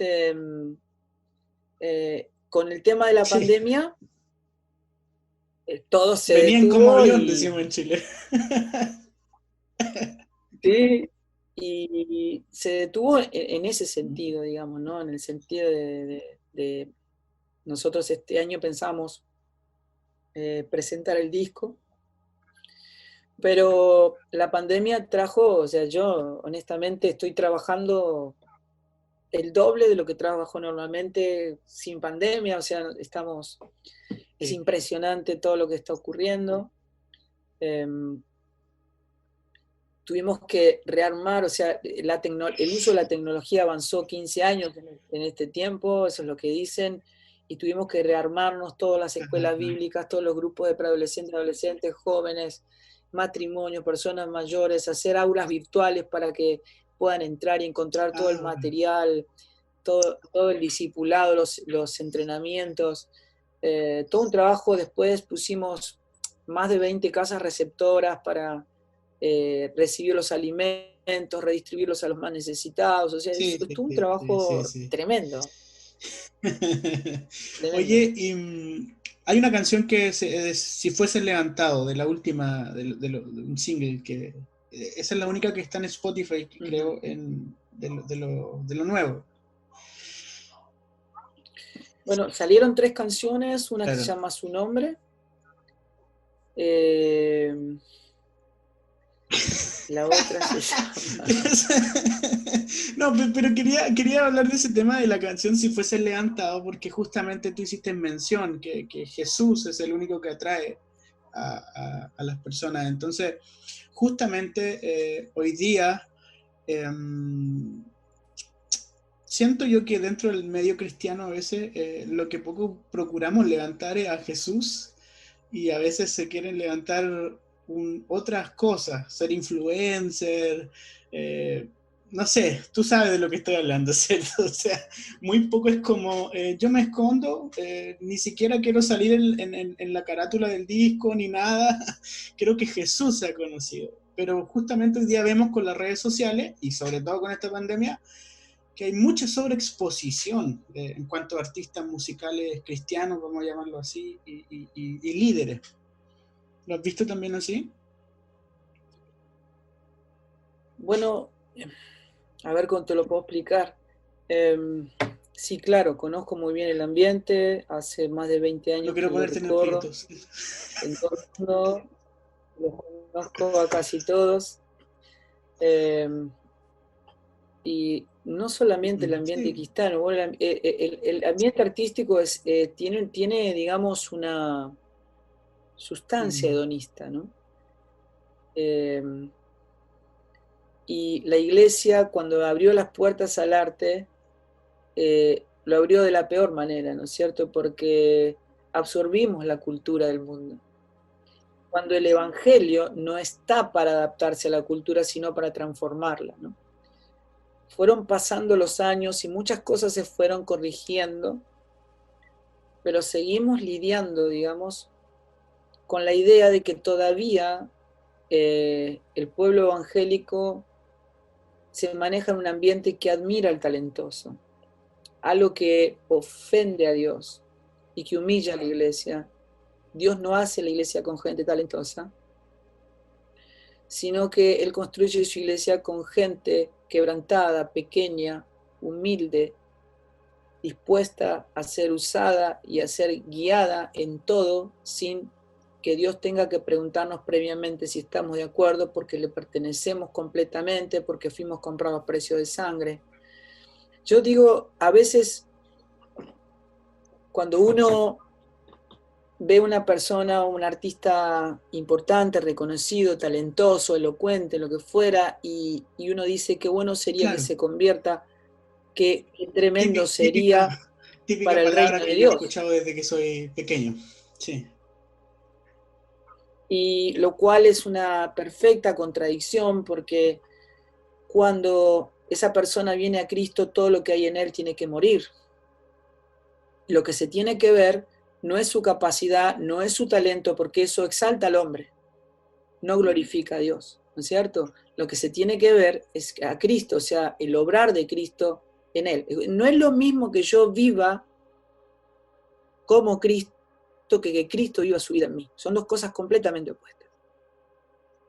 con el tema de la Sí, pandemia, todo se venían como detuvo avión, y decimos en Chile. sí, y se detuvo en ese sentido, digamos, ¿no? En el sentido de nosotros este año pensamos presentar el disco, pero la pandemia trajo, o sea, yo honestamente estoy trabajando el doble de lo que trabajo normalmente sin pandemia, o sea, es Sí. impresionante todo lo que está ocurriendo. Eh, Tuvimos que rearmar, o sea, el uso de la tecnología avanzó 15 años en este tiempo, eso es lo que dicen, y tuvimos que rearmarnos todas las escuelas Ajá. bíblicas, todos los grupos de preadolescentes, adolescentes, jóvenes, matrimonios, personas mayores, hacer aulas virtuales para que puedan entrar y encontrar todo el Ah, material, todo el discipulado, los entrenamientos, todo un trabajo. Después pusimos más de 20 casas receptoras para recibir los alimentos, redistribuirlos a los más necesitados, o sea, sí, es sí, todo un sí, sí, sí, trabajo sí. tremendo, tremendo. Oye, y Hay una canción que es Si fuese levantado, de la última, de un single, que esa es la única que está en Spotify, creo, de lo nuevo. Bueno, salieron 3 canciones, una que Claro. se llama Su Nombre. La otra se llama... No, pero quería hablar de ese tema de la canción Si fuese levantado, porque justamente tú hiciste mención que Jesús es el único que atrae a las personas. Entonces, justamente hoy día siento yo que dentro del medio cristiano a veces lo que poco procuramos levantar es a Jesús, y a veces se quieren levantar otras cosas, ser influencer, no sé, tú sabes de lo que estoy hablando, ¿cierto? O sea, muy poco es como, yo me escondo, ni siquiera quiero salir en la carátula del disco ni nada, creo que Jesús se ha conocido. Pero justamente hoy día vemos con las redes sociales, y sobre todo con esta pandemia, que hay mucha sobreexposición en cuanto a artistas musicales cristianos, vamos a llamarlo así, y líderes. ¿Lo has visto también así? Bueno, a ver cómo te lo puedo explicar. Sí, claro, conozco muy bien el ambiente, hace más de 20 No años quiero que lo ponerte en recorro, aprietos. en todo el mundo, los conozco a casi todos. Y no solamente el ambiente Sí. cristiano, bueno, el ambiente artístico tiene, digamos, una sustancia hedonista, ¿no? Y la iglesia, cuando abrió las puertas al arte, lo abrió de la peor manera, ¿no es cierto? Porque absorbimos la cultura del mundo. Cuando el evangelio no está para adaptarse a la cultura, sino para transformarla, ¿no? Fueron pasando los años y muchas cosas se fueron corrigiendo, pero seguimos lidiando, digamos, con la idea de que todavía el pueblo evangélico se maneja en un ambiente que admira al talentoso, algo que ofende a Dios y que humilla a la iglesia. Dios no hace la iglesia con gente talentosa, sino que Él construye su iglesia con gente quebrantada, pequeña, humilde, dispuesta a ser usada y a ser guiada en todo sin que Dios tenga que preguntarnos previamente si estamos de acuerdo, porque le pertenecemos completamente, porque fuimos comprados a precio de sangre. Yo digo, a veces cuando uno ve una persona, un artista importante, reconocido, talentoso, elocuente, lo que fuera, y uno dice qué bueno sería que Claro. se convierta, qué tremendo sería típica para el palabra reino de que yo he Dios. escuchado desde que soy pequeño. Sí. Y lo cual es una perfecta contradicción, porque cuando esa persona viene a Cristo, todo lo que hay en él tiene que morir. Lo que se tiene que ver no es su capacidad, no es su talento, porque eso exalta al hombre, no glorifica a Dios, ¿no es cierto? Lo que se tiene que ver es a Cristo, o sea, el obrar de Cristo en él. No es lo mismo que yo viva como Cristo que Cristo viva su vida en mí. Son dos cosas completamente opuestas,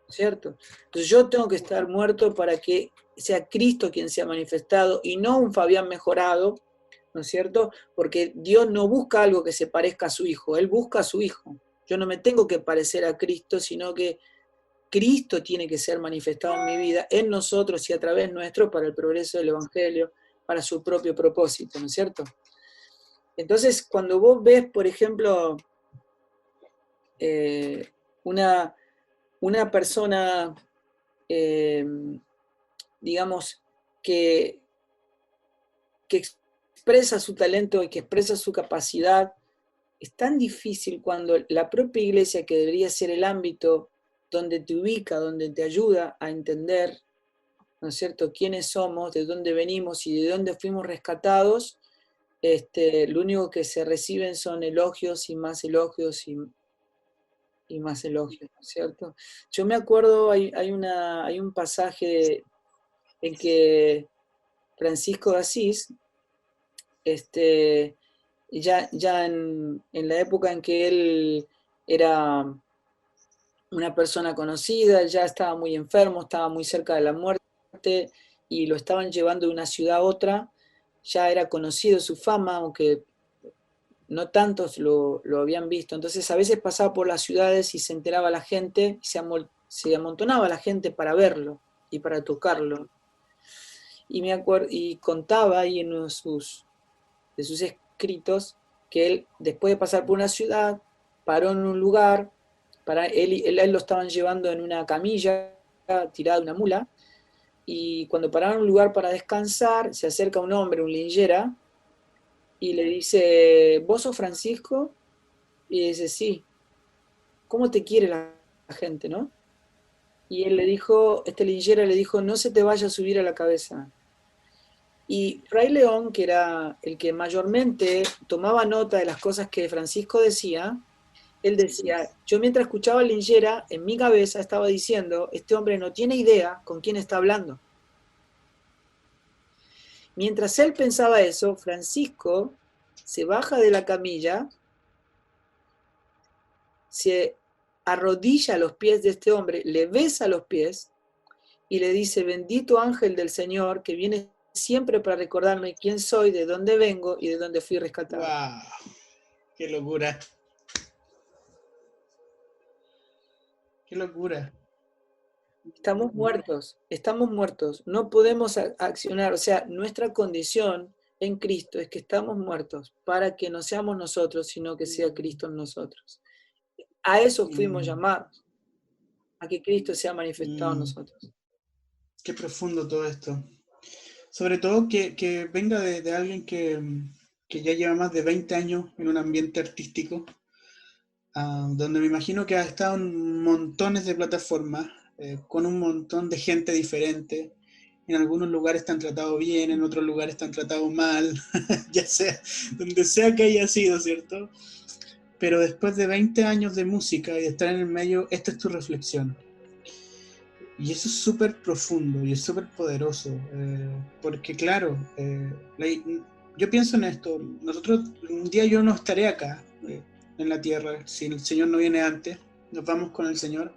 ¿cierto? Entonces yo tengo que estar muerto para que sea Cristo quien sea manifestado y no un Fabián mejorado, ¿no es cierto? Porque Dios no busca algo que se parezca a su Hijo, Él busca a su Hijo. Yo no me tengo que parecer a Cristo, sino que Cristo tiene que ser manifestado en mi vida, en nosotros y a través nuestro para el progreso del Evangelio, para su propio propósito, ¿no es cierto? Entonces, cuando vos ves, por ejemplo, una persona, digamos, que expresa su talento y que expresa su capacidad, es tan difícil cuando la propia iglesia, que debería ser el ámbito donde te ubica, donde te ayuda a entender, ¿no es cierto?, quiénes somos, de dónde venimos y de dónde fuimos rescatados, lo único que se reciben son elogios y más elogios y más elogios, ¿no es cierto? Yo me acuerdo, hay un pasaje en que Francisco de Asís ya en la época en que él era una persona conocida, ya estaba muy enfermo, estaba muy cerca de la muerte y lo estaban llevando de una ciudad a otra, ya era conocido su fama, aunque no tantos lo habían visto. Entonces a veces pasaba por las ciudades y se enteraba la gente, y se amontonaba la gente para verlo y para tocarlo. Y contaba ahí en uno de sus escritos que él, después de pasar por una ciudad, paró en un lugar, él lo estaban llevando en una camilla tirada de una mula, y cuando pararon en un lugar para descansar, se acerca un hombre, un lingera, y le dice, ¿vos sos Francisco? Y dice, sí. ¿Cómo te quiere la gente, no? Y él le dijo, este lingera le dijo, no se te vaya a subir a la cabeza. Y Fray León, que era el que mayormente tomaba nota de las cosas que Francisco decía, él decía, yo mientras escuchaba a Lingera, en mi cabeza estaba diciendo, este hombre no tiene idea con quién está hablando. Mientras él pensaba eso, Francisco se baja de la camilla, se arrodilla a los pies de este hombre, le besa los pies y le dice, bendito ángel del Señor, que viene siempre para recordarme quién soy, de dónde vengo y de dónde fui rescatado. ¡Wow! ¡Qué locura! ¡Qué locura! Estamos muertos, no podemos accionar, o sea, nuestra condición en Cristo es que estamos muertos para que no seamos nosotros, sino que sea Cristo en nosotros. A eso fuimos llamados, a que Cristo sea manifestado en nosotros. Qué profundo todo esto. Sobre todo que venga de alguien que ya lleva más de 20 años en un ambiente artístico, donde me imagino que ha estado en montones de plataformas, con un montón de gente diferente. En algunos lugares están tratados bien, en otros lugares están tratados mal, ya sea donde sea que haya sido, ¿cierto? Pero después de 20 años de música y de estar en el medio, esta es tu reflexión. Y eso es súper profundo y es súper poderoso, porque claro, yo pienso en esto, un día yo no estaré acá, en la tierra, si el Señor no viene antes, nos vamos con el Señor,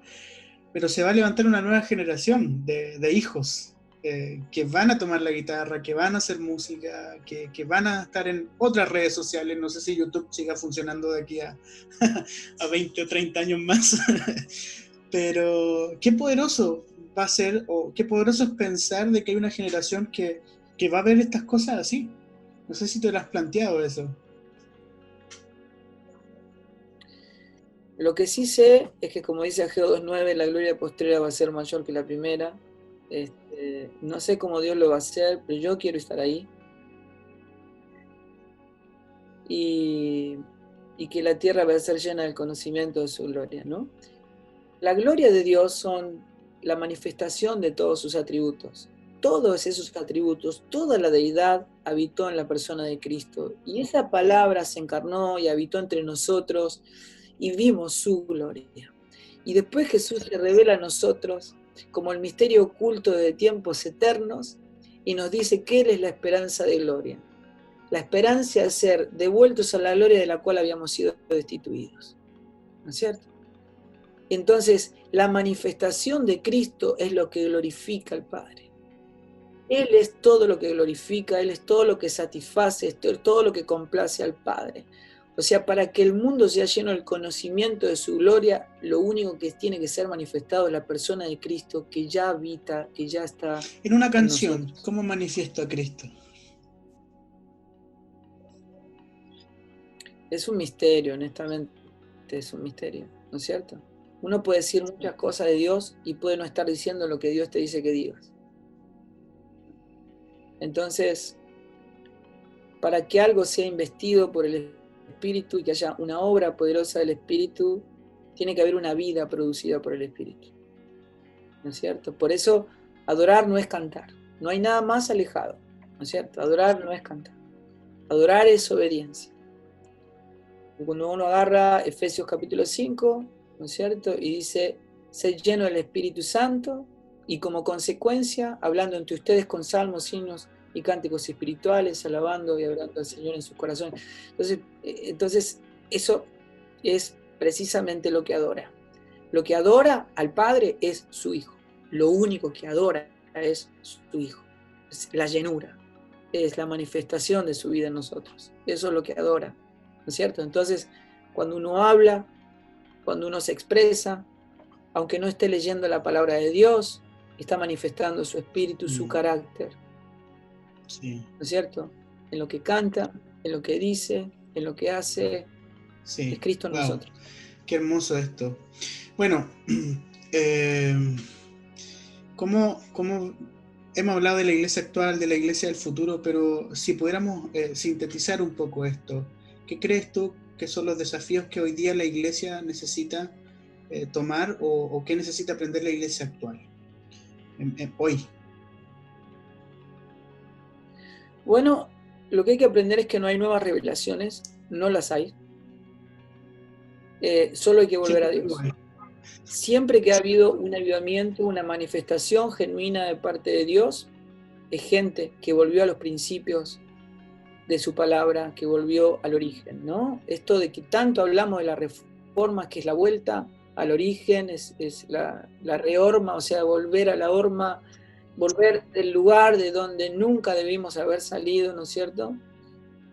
pero se va a levantar una nueva generación de hijos que van a tomar la guitarra, que van a hacer música, que van a estar en otras redes sociales. No sé si YouTube siga funcionando de aquí a 20 o 30 años más, pero qué poderoso va a ser, o qué poderoso es pensar de que hay una generación que va a ver estas cosas así. No sé si te lo has planteado eso. Lo que sí sé es que, como dice Ageo 2.9, la gloria postrera va a ser mayor que la primera. No sé cómo Dios lo va a hacer, pero yo quiero estar ahí. Y que la tierra va a ser llena del conocimiento de su gloria, ¿no? La gloria de Dios son la manifestación de todos sus atributos. Todos esos atributos, toda la deidad habitó en la persona de Cristo. Y esa palabra se encarnó y habitó entre nosotros y vimos su gloria. Y después Jesús se revela a nosotros como el misterio oculto de tiempos eternos y nos dice que Él es la esperanza de gloria. La esperanza de ser devueltos a la gloria de la cual habíamos sido destituidos. ¿No es cierto? Entonces, la manifestación de Cristo es lo que glorifica al Padre. Él es todo lo que glorifica, Él es todo lo que satisface, es todo lo que complace al Padre. O sea, para que el mundo sea lleno del conocimiento de su gloria, lo único que tiene que ser manifestado es la persona de Cristo, que ya habita, que ya está en una canción. ¿Cómo manifiesto a Cristo? Es un misterio, honestamente, es un misterio, ¿no es cierto? Uno puede decir muchas cosas de Dios y puede no estar diciendo lo que Dios te dice que digas. Entonces, para que algo sea investido por el Espíritu y que haya una obra poderosa del Espíritu, tiene que haber una vida producida por el Espíritu. ¿No es cierto? Por eso, adorar no es cantar. No hay nada más alejado. ¿No es cierto? Adorar no es cantar. Adorar es obediencia. Y cuando uno agarra Efesios capítulo 5, ¿no es cierto? Y dice, sed lleno del Espíritu Santo, y como consecuencia, hablando entre ustedes con salmos, himnos y cánticos espirituales, alabando y adorando al Señor en sus corazones. Entonces, eso es precisamente lo que adora. Lo que adora al Padre es su Hijo. Lo único que adora es su Hijo. Es la llenura. Es la manifestación de su vida en nosotros. Eso es lo que adora. ¿No es cierto? Entonces, cuando uno habla, cuando uno se expresa, aunque no esté leyendo la palabra de Dios, está manifestando su espíritu, su carácter. Sí. ¿No es cierto? En lo que canta, en lo que dice, en lo que hace, Sí. es Cristo en Wow. nosotros. Qué hermoso esto. Bueno, ¿cómo hemos hablado de la iglesia actual, de la iglesia del futuro, pero si pudiéramos sintetizar un poco esto, ¿qué crees tú que son los desafíos que hoy día la iglesia necesita tomar o qué necesita aprender la iglesia actual hoy? Bueno, lo que hay que aprender es que no hay nuevas revelaciones, no las hay. Solo hay que volver a Dios. Siempre que ha habido un avivamiento, una manifestación genuina de parte de Dios, es gente que volvió a los principios de su palabra, que volvió al origen, ¿no? Esto de que tanto hablamos de las reformas, que es la vuelta al origen, es la rehorma, o sea, volver a la horma, volver del lugar de donde nunca debimos haber salido, ¿no es cierto?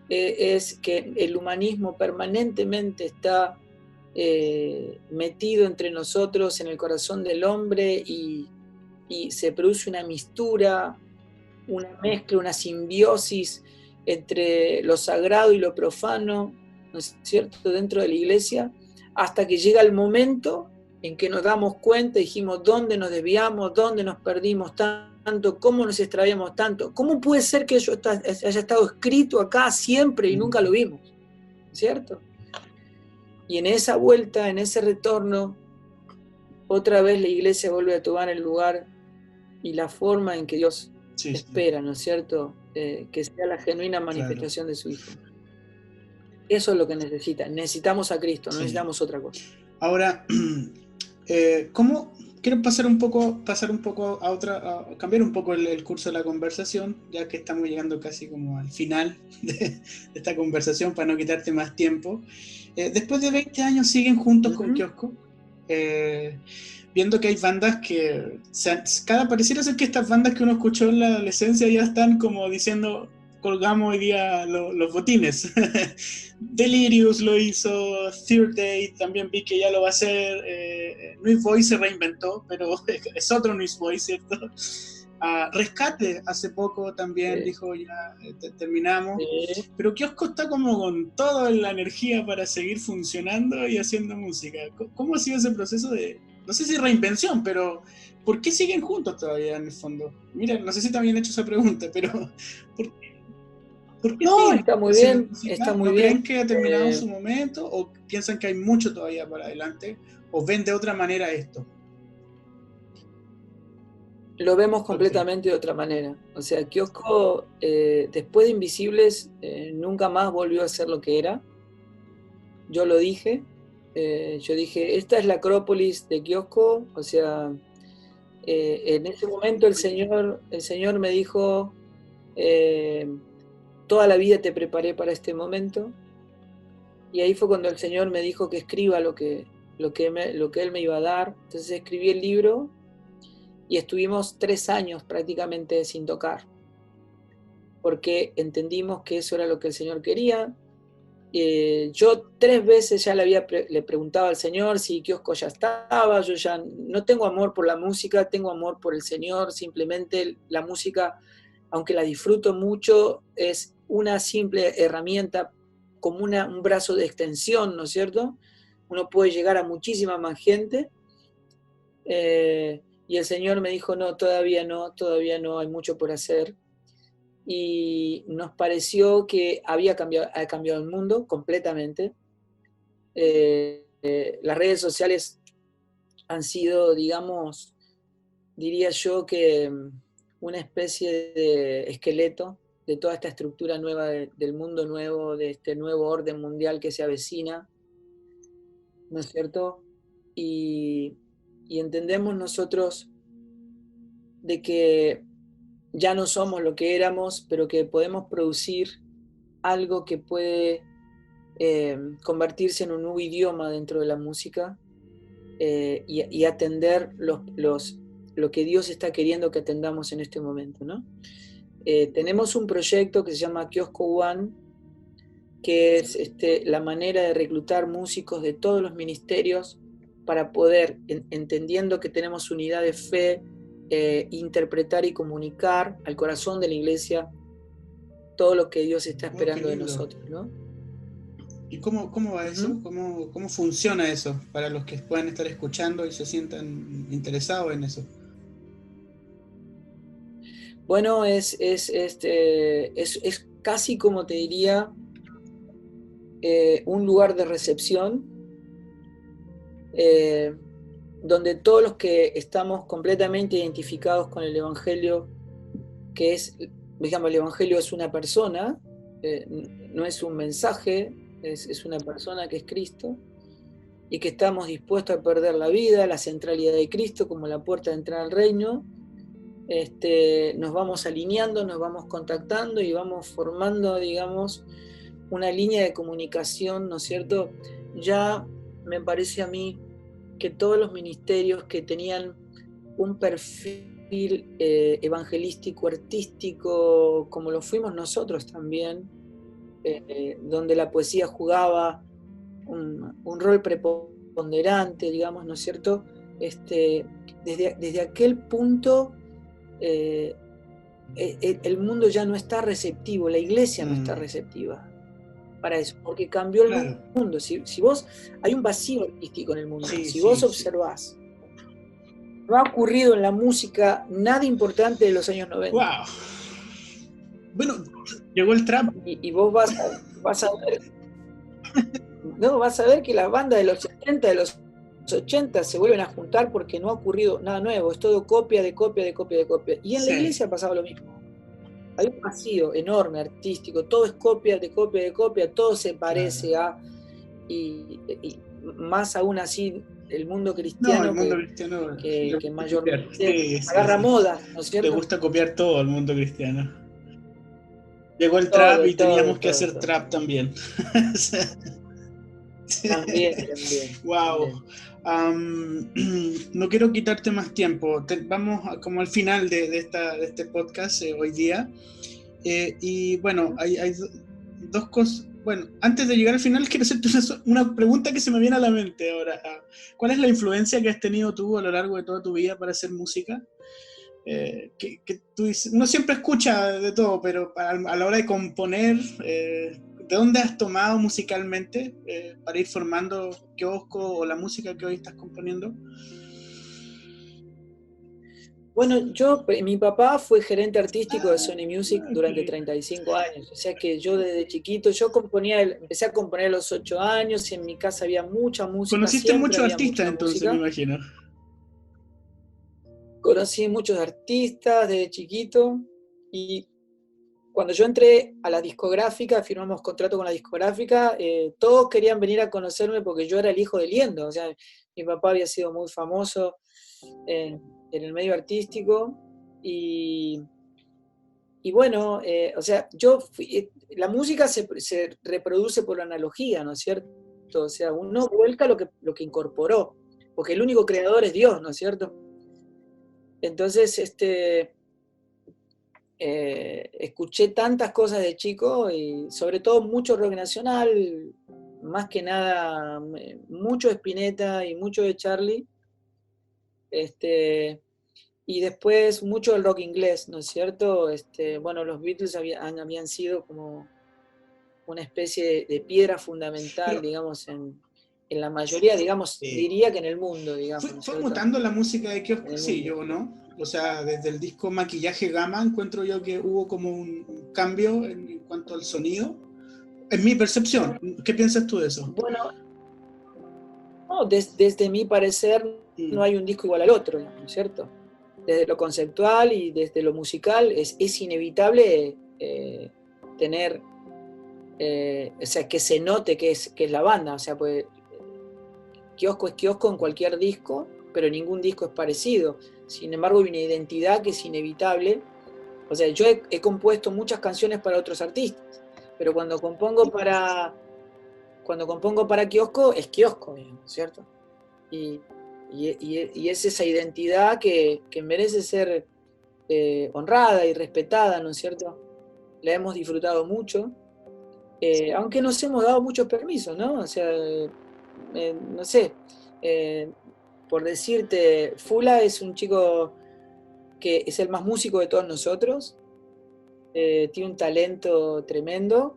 Es que el humanismo permanentemente está metido entre nosotros, en el corazón del hombre, y se produce una mistura, una mezcla, una simbiosis entre lo sagrado y lo profano, ¿no es cierto?, dentro de la iglesia, hasta que llega el momento en que nos damos cuenta y dijimos dónde nos desviamos, dónde nos perdimos tanto, cómo nos extraviamos tanto, cómo puede ser que eso haya estado escrito acá siempre y nunca lo vimos, ¿cierto? Y en esa vuelta, en ese retorno, otra vez la iglesia vuelve a tomar el lugar y la forma en que Dios espera, ¿no es cierto? Que sea la genuina manifestación de su Hijo. Eso es lo que necesita. Necesitamos a Cristo, no necesitamos otra cosa. Ahora, ¿cómo? Quiero pasar un poco a cambiar un poco el curso de la conversación, ya que estamos llegando casi como al final de esta conversación para no quitarte más tiempo. Después de 20 años siguen juntos con Kiosco, viendo que hay bandas que pareciera ser que estas bandas que uno escuchó en la adolescencia ya están como diciendo colgamos hoy día los botines. Delirious lo hizo, Third Day también vi que ya lo va a hacer, Nuit Boys se reinventó, pero es otro Nuit Boys, ¿cierto? Rescate hace poco también dijo ya terminamos, pero Kiosco está como con toda la energía para seguir funcionando y haciendo música. ¿Cómo ha sido ese proceso de, no sé si reinvención, pero ¿por qué siguen juntos todavía en el fondo? Mira, no sé si te habían hecho esa pregunta, pero ¿por qué? No, está muy bien, está muy bien. ¿Creen que ha terminado su momento o piensan que hay mucho todavía para adelante o ven de otra manera esto? Lo vemos completamente de otra manera. O sea, Kiosco, después de Invisibles, nunca más volvió a ser lo que era. Yo lo dije. Yo dije, esta es la Acrópolis de Kiosco. O sea, en ese momento el Señor me dijo, toda la vida te preparé para este momento. Y ahí fue cuando el Señor me dijo que escriba lo que Él me iba a dar. Entonces escribí el libro y estuvimos 3 años prácticamente sin tocar, porque entendimos que eso era lo que el Señor quería. Yo 3 veces ya le preguntaba al Señor si Kiosco ya estaba. Yo ya no tengo amor por la música, tengo amor por el Señor. Simplemente la música, aunque la disfruto mucho, es una simple herramienta, como un brazo de extensión, ¿no es cierto? Uno puede llegar a muchísima más gente. Y el Señor me dijo, no, todavía no, hay mucho por hacer. Y nos pareció que ha cambiado el mundo completamente. Las redes sociales han sido, digamos, diría yo que una especie de esqueleto de toda esta estructura nueva del mundo nuevo, de este nuevo orden mundial que se avecina, ¿no es cierto? Y entendemos nosotros de que ya no somos lo que éramos, pero que podemos producir algo que puede convertirse en un nuevo idioma dentro de la música, y atender lo que Dios está queriendo que atendamos en este momento, ¿no? Tenemos un proyecto que se llama Kiosco One, que es la manera de reclutar músicos de todos los ministerios para poder, entendiendo que tenemos unidad de fe, interpretar y comunicar al corazón de la iglesia todo lo que Dios está esperando de nosotros, ¿no? ¿Y cómo va eso? ¿Cómo funciona eso para los que puedan estar escuchando y se sientan interesados en eso? Bueno, es casi como te diría, un lugar de recepción, donde todos los que estamos completamente identificados con el Evangelio, que es, digamos, el Evangelio es una persona, no es un mensaje, es una persona que es Cristo, y que estamos dispuestos a perder la vida, la centralidad de Cristo como la puerta de entrada al reino. Nos vamos alineando, nos vamos contactando y vamos formando, digamos, una línea de comunicación, ¿no es cierto? Ya me parece a mí que todos los ministerios que tenían un perfil evangelístico, artístico, como lo fuimos nosotros también, donde la poesía jugaba un rol preponderante, digamos, ¿no es cierto? Desde aquel punto el mundo ya no está receptivo, la iglesia no está receptiva para eso, porque cambió el mundo. Si vos, hay un vacío artístico en el mundo, si vos observás, no ha ocurrido en la música nada importante de los años 90. ¡Wow! Bueno, llegó el trap. Y vos vas a ver, no, vas a ver que las bandas de los 70, de los 80 se vuelven a juntar porque no ha ocurrido nada nuevo, es todo copia de copia de copia de copia. Y en la iglesia ha pasado lo mismo. Hay un vacío enorme, artístico, todo es copia de copia de copia, todo se parece a... Y más aún así, el mundo cristiano, que mayormente agarra moda, ¿no es cierto? Le gusta copiar todo al mundo cristiano. Llegó el trap y teníamos que hacer trap también. También. Wow. No quiero quitarte más tiempo. Vamos como al final de este podcast hoy día. Y bueno, hay dos cosas. Bueno, antes de llegar al final, quiero hacerte una pregunta que se me viene a la mente ahora. ¿Cuál es la influencia que has tenido tú a lo largo de toda tu vida para hacer música? Que tú dices, uno siempre escucha de todo, pero a la hora de componer, ¿de dónde has tomado musicalmente para ir formando Kiosco o la música que hoy estás componiendo? Bueno, mi papá fue gerente artístico de Sony Music durante 35 años, o sea que yo desde chiquito, empecé a componer a los 8 años y en mi casa había mucha música. ¿Conociste muchos artistas entonces, me imagino? Conocí muchos artistas desde chiquito y cuando yo entré a la discográfica, firmamos contrato con la discográfica, todos querían venir a conocerme porque yo era el hijo de Liendo, o sea, mi papá había sido muy famoso en el medio artístico y bueno, o sea, la música se reproduce por la analogía, ¿no es cierto? O sea, uno vuelca lo que incorporó, porque el único creador es Dios, ¿no es cierto? Entonces, escuché tantas cosas de chico y sobre todo mucho rock nacional, más que nada mucho de Spinetta y mucho de Charlie, y después mucho del rock inglés, ¿no es cierto? Bueno, los Beatles habían sido como una especie de piedra fundamental, digamos, en la mayoría, digamos, diría que en el mundo, digamos. ¿Fue mutando la música de Kiosco? Sí, yo, ¿no? O sea, desde el disco Maquillaje Gama encuentro yo que hubo como un cambio en cuanto al sonido. En mi percepción, ¿qué piensas tú de eso? Bueno, no, desde mi parecer no hay un disco igual al otro, ¿no es cierto? Desde lo conceptual y desde lo musical es inevitable tener, o sea, que se note que es la banda, o sea, pues Kiosco es Kiosco en cualquier disco, pero ningún disco es parecido. Sin embargo, hay una identidad que es inevitable O sea, yo he compuesto muchas canciones para otros artistas, pero cuando compongo para Kiosco, es Kiosco, digamos, ¿cierto? Y es esa identidad que merece ser honrada y respetada, ¿no es cierto? La hemos disfrutado mucho, aunque nos hemos dado muchos permisos, ¿no? O sea, no sé, por decirte, Fula es un chico que es el más músico de todos nosotros, tiene un talento tremendo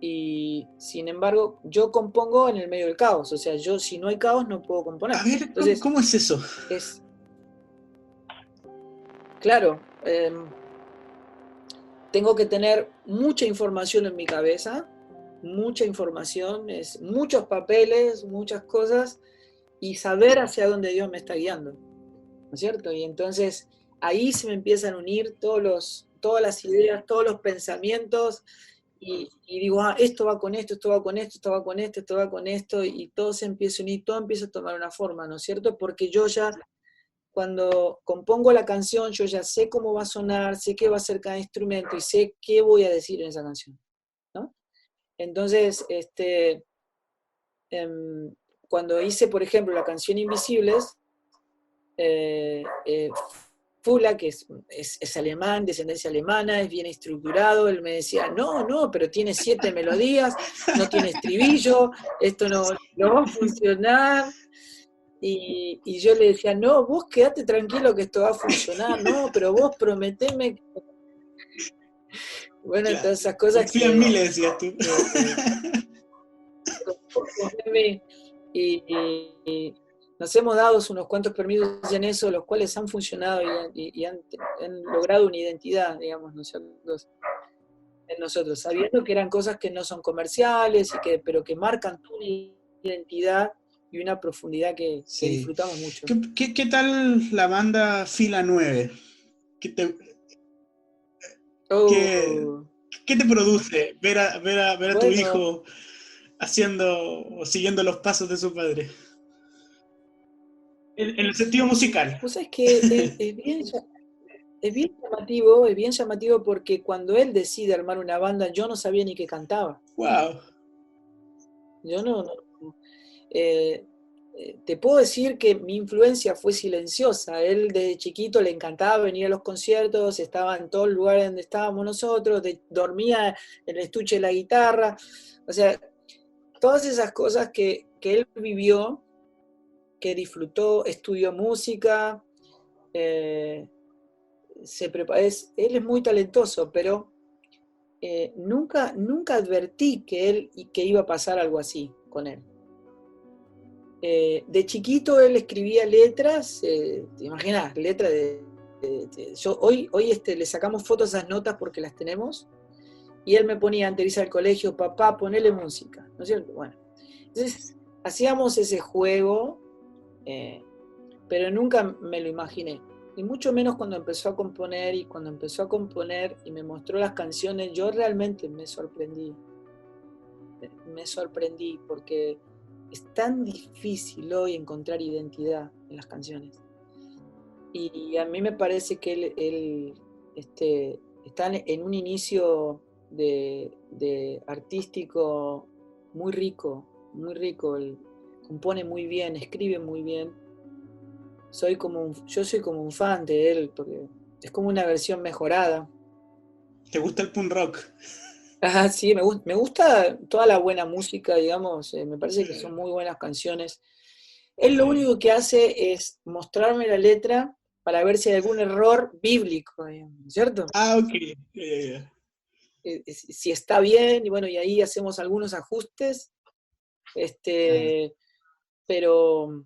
y sin embargo yo compongo en el medio del caos, o sea, yo si no hay caos no puedo componer. A ver, Entonces, ¿cómo es eso? es claro, tengo que tener mucha información en mi cabeza, mucha información, muchos papeles, muchas cosas, y saber hacia dónde Dios me está guiando, ¿no es cierto? Y entonces ahí se me empiezan a unir todas las ideas, todos los pensamientos, y digo, esto va con esto, esto va con esto, esto va con esto, esto va con esto, y todo se empieza a unir, todo empieza a tomar una forma, ¿no es cierto? Porque yo ya, cuando compongo la canción, yo ya sé cómo va a sonar, sé qué va a ser cada instrumento, y sé qué voy a decir en esa canción, ¿no? Entonces, cuando hice, por ejemplo, la canción Invisibles, eh, eh, Fula, que es alemán, descendencia alemana, es bien estructurado, él me decía, no, pero tiene 7 melodías, no tiene estribillo, esto no va a funcionar. Y yo le decía, no, vos quedate tranquilo que esto va a funcionar, no, pero vos prometeme. Bueno, Claro. todas esas cosas Confía en mí, le decías tú. Y nos hemos dado unos cuantos permisos en eso, los cuales han funcionado y han logrado una identidad, digamos, nosotros, en nosotros, sabiendo que eran cosas que no son comerciales, pero que marcan tu identidad y una profundidad que Sí. disfrutamos mucho. ¿Qué tal la banda Fila 9? ¿Qué te produce ver a tu hijo haciendo o siguiendo los pasos de su padre? En el sentido musical. Pues es que es bien llamativo porque cuando él decide armar una banda, yo no sabía ni que cantaba. Wow. Yo te puedo decir que mi influencia fue silenciosa. Él desde chiquito le encantaba venir a los conciertos, estaba en todos los lugares donde estábamos nosotros, dormía en el estuche de la guitarra. O sea, todas esas cosas que él vivió, que disfrutó, estudió música, él es muy talentoso, pero nunca advertí que iba a pasar algo así con él. De chiquito él escribía letras, te imaginas, letras yo hoy le sacamos fotos a esas notas porque las tenemos, y él me ponía antes de irse al colegio, papá, ponele música, ¿no es cierto? Bueno, entonces hacíamos ese juego, pero nunca me lo imaginé, y mucho menos cuando empezó a componer, y me mostró las canciones, yo realmente me sorprendí porque es tan difícil hoy encontrar identidad en las canciones. Y a mí me parece que él está en un inicio de artístico muy rico, muy rico. Él compone muy bien, escribe muy bien. Yo soy como un fan de él, porque es como una versión mejorada. ¿Te gusta el punk rock? Ah, sí, me gusta toda la buena música, digamos, me parece que son muy buenas canciones. Él lo único que hace es mostrarme la letra para ver si hay algún error bíblico, digamos, ¿cierto? Ok. Yeah. Si está bien, y bueno, y ahí hacemos algunos ajustes, pero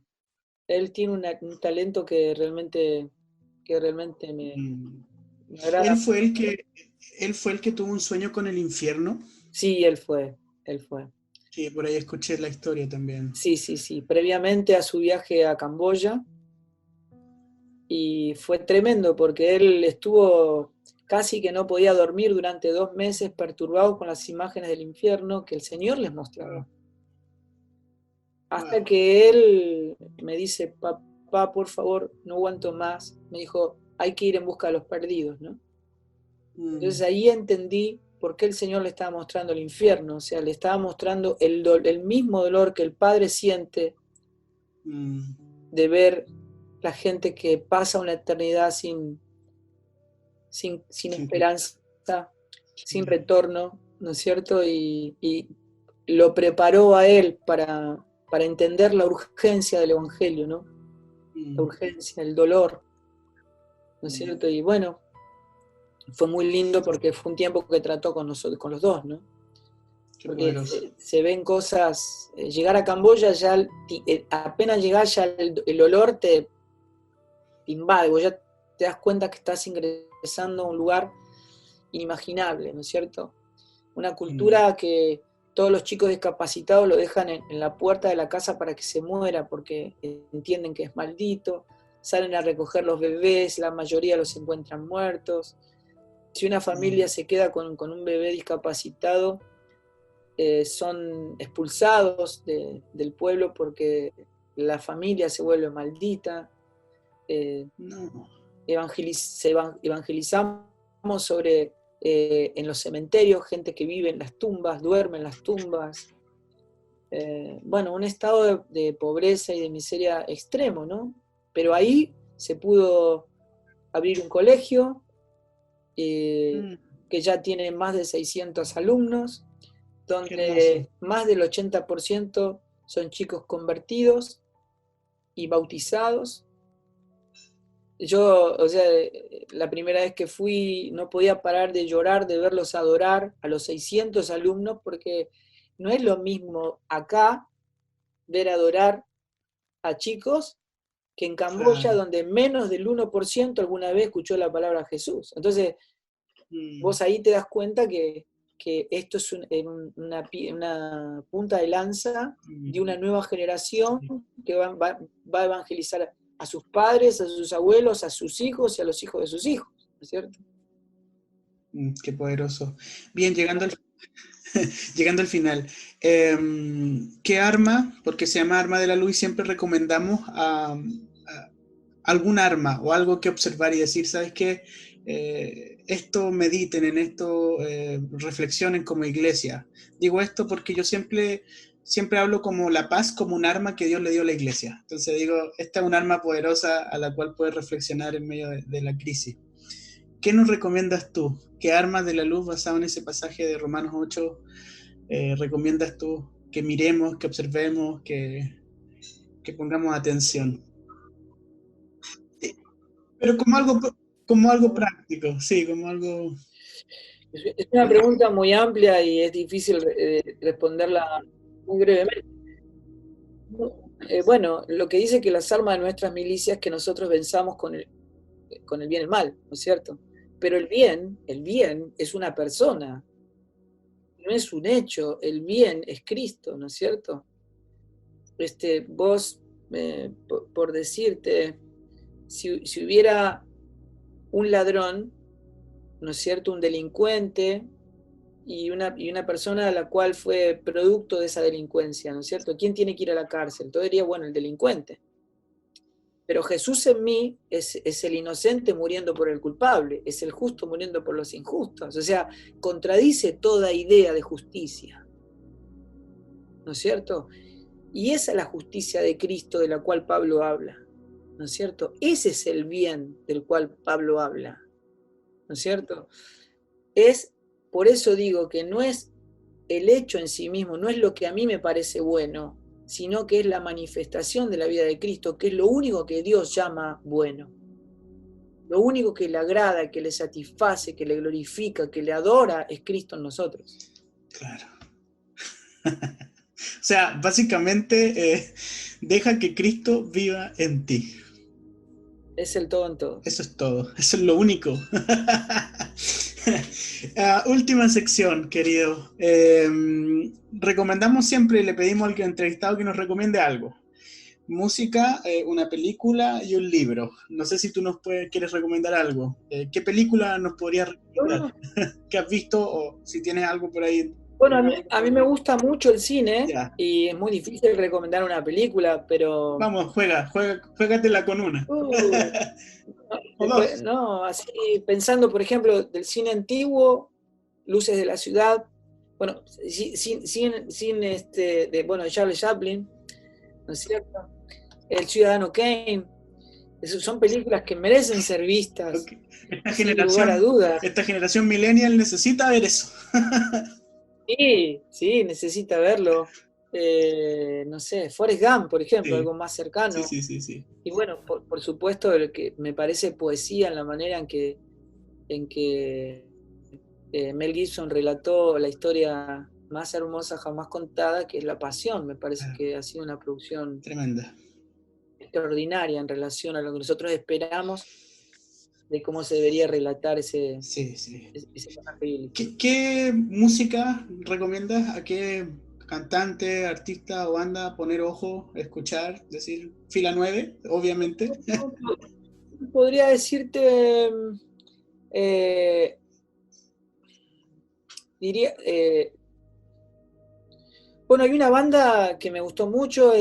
él tiene un talento que realmente me agrada. Él fue el que tuvo un sueño con el infierno. Sí, él fue. Sí, por ahí escuché la historia también. Sí. Previamente a su viaje a Camboya, y fue tremendo porque él estuvo casi que no podía dormir durante 2 meses, perturbado con las imágenes del infierno que el Señor les mostraba. Hasta que él me dice, papá, por favor, no aguanto más. Me dijo, hay que ir en busca de los perdidos, ¿no? Entonces ahí entendí por qué el Señor le estaba mostrando el infierno, o sea, le estaba mostrando el mismo dolor que el Padre siente de ver la gente que pasa una eternidad sin esperanza, sin retorno, ¿no es cierto? Y lo preparó a él para entender la urgencia del Evangelio, ¿no? La urgencia, el dolor, ¿no es cierto? Y bueno, fue muy lindo porque fue un tiempo que trató con los dos, ¿no? Porque se ven cosas, llegar a Camboya ya, apenas llegás ya el olor te invade, vos ya te das cuenta que estás ingresando a un lugar inimaginable, ¿no es cierto? Una cultura que todos los chicos discapacitados lo dejan en la puerta de la casa para que se muera porque entienden que es maldito, salen a recoger los bebés, la mayoría los encuentran muertos. Si una familia se queda con un bebé discapacitado, son expulsados del pueblo porque la familia se vuelve maldita. Evangelizamos sobre en los cementerios, gente que vive en las tumbas, duerme en las tumbas. Bueno, un estado de pobreza y de miseria extremo, ¿no? Pero ahí se pudo abrir un colegio que ya tiene más de 600 alumnos, donde más del 80% son chicos convertidos y bautizados. Yo, o sea, la primera vez que fui no podía parar de llorar, de verlos adorar a los 600 alumnos, porque no es lo mismo acá ver adorar a chicos que en Camboya, donde menos del 1% alguna vez escuchó la palabra Jesús. Entonces, vos ahí te das cuenta que esto es una punta de lanza de una nueva generación que va a evangelizar a sus padres, a sus abuelos, a sus hijos y a los hijos de sus hijos, ¿no es cierto? Qué poderoso. Bien, llegando al final. ¿Qué arma? Porque se llama Arma de la Luz y siempre recomendamos algún arma o algo que observar y decir, ¿sabes qué? Esto mediten en esto, reflexionen como iglesia. Digo esto porque yo siempre hablo como la paz como un arma que Dios le dio a la iglesia. Entonces digo, esta es un arma poderosa a la cual puedes reflexionar en medio de la crisis. ¿Qué nos recomiendas tú? ¿Qué armas de la luz basado en ese pasaje de Romanos 8 recomiendas tú que miremos, que observemos, que pongamos atención? Pero como algo práctico, sí, como algo... Es una pregunta muy amplia y es difícil responderla muy brevemente. Bueno, lo que dice que las armas de nuestras milicias es que nosotros venzamos con el bien y el mal, ¿no es cierto? Pero el bien es una persona, no es un hecho, el bien es Cristo, ¿no es cierto? Vos, por decirte, si hubiera un ladrón, ¿no es cierto?, un delincuente y una persona a la cual fue producto de esa delincuencia, ¿no es cierto? ¿Quién tiene que ir a la cárcel? Todo diría, bueno, el delincuente. Pero Jesús en mí es el inocente muriendo por el culpable, es el justo muriendo por los injustos. O sea, contradice toda idea de justicia, ¿no es cierto? Y esa es la justicia de Cristo de la cual Pablo habla, ¿no es cierto? Ese es el bien del cual Pablo habla, ¿no es cierto? Por eso digo que no es el hecho en sí mismo, no es lo que a mí me parece bueno, sino que es la manifestación de la vida de Cristo, que es lo único que Dios llama bueno. Lo único que le agrada, que le satisface, que le glorifica, que le adora, es Cristo en nosotros. Claro. O sea, básicamente, deja que Cristo viva en ti. Es el todo en todo. Eso es todo, eso es lo único. Última sección, querido. Recomendamos siempre, le pedimos al entrevistado que nos recomiende algo. Música, una película y un libro. No sé si tú quieres recomendar algo. ¿Qué película nos podrías recomendar? ¿Qué has visto o si tienes algo por ahí? Bueno, a mí me gusta mucho el cine y es muy difícil recomendar una película, pero... Vamos, juégatela con una. o dos. No, así pensando, por ejemplo, del cine antiguo, Luces de la Ciudad, bueno, de Charles Chaplin, ¿no es cierto? El Ciudadano Kane, son películas que merecen ser vistas, Ok. sin lugar a dudas. Esta generación millennial necesita ver eso. Sí, necesita verlo. No sé, Forrest Gump, por ejemplo, Sí, algo más cercano. sí. Y bueno, por supuesto, el que me parece poesía en la manera en que Mel Gibson relató la historia más hermosa jamás contada, que es La Pasión. Me parece Claro, que ha sido una producción tremenda. extraordinaria en relación a lo que nosotros esperamos de cómo se debería relatar ese Sí, sí. pasaje bíblico. ¿Qué música recomiendas? ¿A qué cantante, artista o banda poner ojo, escuchar? Decir fila 9, obviamente. Podría decirte, diría, bueno, hay una banda que me gustó mucho,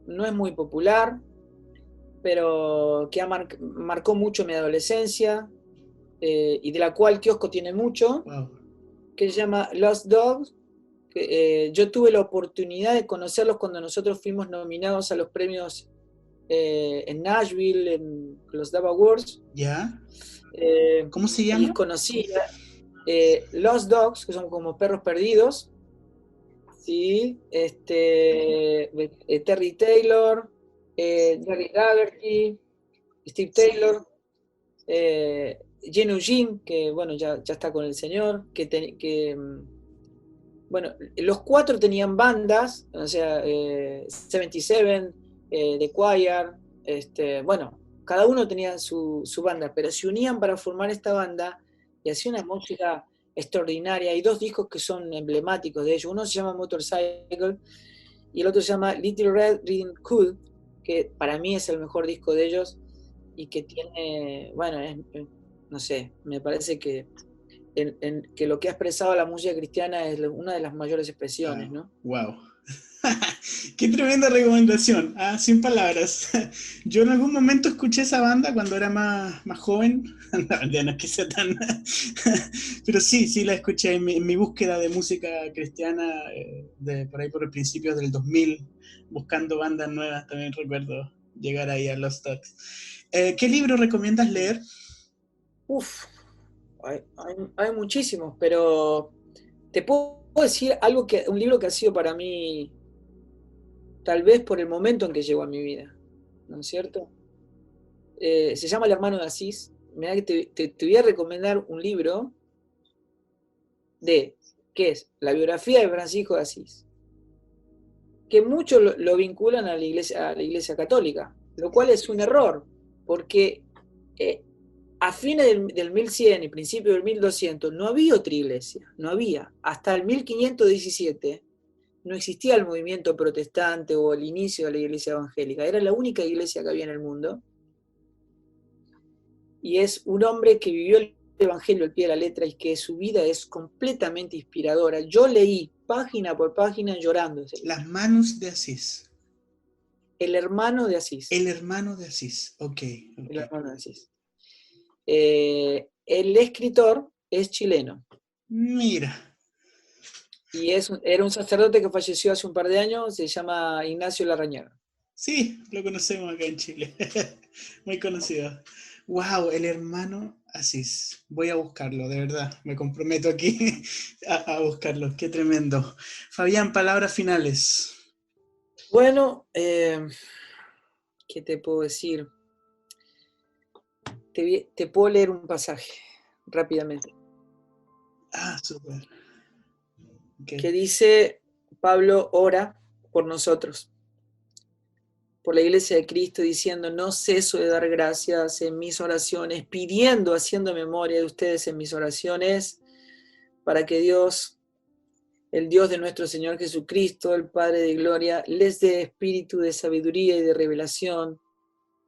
no es muy popular, pero que marcó mucho mi adolescencia, y de la cual Kiosco tiene mucho, Wow. que se llama Lost Dogs. Yo tuve la oportunidad de conocerlos cuando nosotros fuimos nominados a los premios en Nashville, en los Dove Awards. ¿Ya? Eh, ¿Cómo se y llama? conocí Lost Dogs, que son como perros perdidos, ¿sí? Terry Taylor, Jerry Gaggerty, Steve Taylor, Gene Eugene, que bueno, ya está con el señor, bueno, los cuatro tenían bandas, o sea, 77, The Choir, bueno, cada uno tenía su banda, pero se unían para formar esta banda y hacían una música extraordinaria. Hay dos discos que son emblemáticos de ellos. Uno se llama Motorcycle y el otro se llama Little Red Riding Hood, que para mí es el mejor disco de ellos y que tiene, bueno, no sé, me parece que que lo que ha expresado la música cristiana es una de las mayores expresiones, ¿no? Wow. Qué tremenda recomendación. Ah, sin palabras. Yo en algún momento escuché esa banda cuando era más joven. Ya no es que sea tan. Pero sí la escuché en mi búsqueda de música cristiana, por ahí por el principio del 2000, buscando bandas nuevas. También recuerdo llegar ahí a Lost Dogs. ¿Qué libro recomiendas leer? Uf, hay muchísimos, pero te puedo decir un libro que ha sido para mí, tal vez por el momento en que llegó a mi vida, ¿no es cierto? Se llama El hermano de Asís. Mirá que te voy a recomendar un libro que es la biografía de Francisco de Asís, que muchos lo vinculan a la iglesia católica, lo cual es un error, porque a fines del 1100 y principios del 1200 no había otra iglesia, no había. Hasta el 1517 no existía el movimiento protestante o el inicio de la iglesia evangélica, era la única iglesia que había en el mundo. Y es un hombre que vivió el evangelio al pie de la letra y que su vida es completamente inspiradora. Yo leí página por página llorando. Las manos de Asís. El hermano de Asís. El hermano de Asís. Ok. El hermano de Asís. El escritor es chileno. Mira. Y era un sacerdote que falleció hace un par de años, se llama Ignacio Larrañaga. Sí, lo conocemos acá en Chile. Muy conocido. Wow, el hermano Asís. Voy a buscarlo, de verdad. Me comprometo aquí a buscarlo. Qué tremendo. Fabián, palabras finales. Bueno, ¿qué te puedo decir? Te puedo leer un pasaje rápidamente. Ah, súper. Okay. Que dice: Pablo ora por nosotros, por la iglesia de Cristo, diciendo: no ceso de dar gracias en mis oraciones, pidiendo, haciendo memoria de ustedes en mis oraciones, para que Dios, el Dios de nuestro Señor Jesucristo, el Padre de gloria, les dé espíritu de sabiduría y de revelación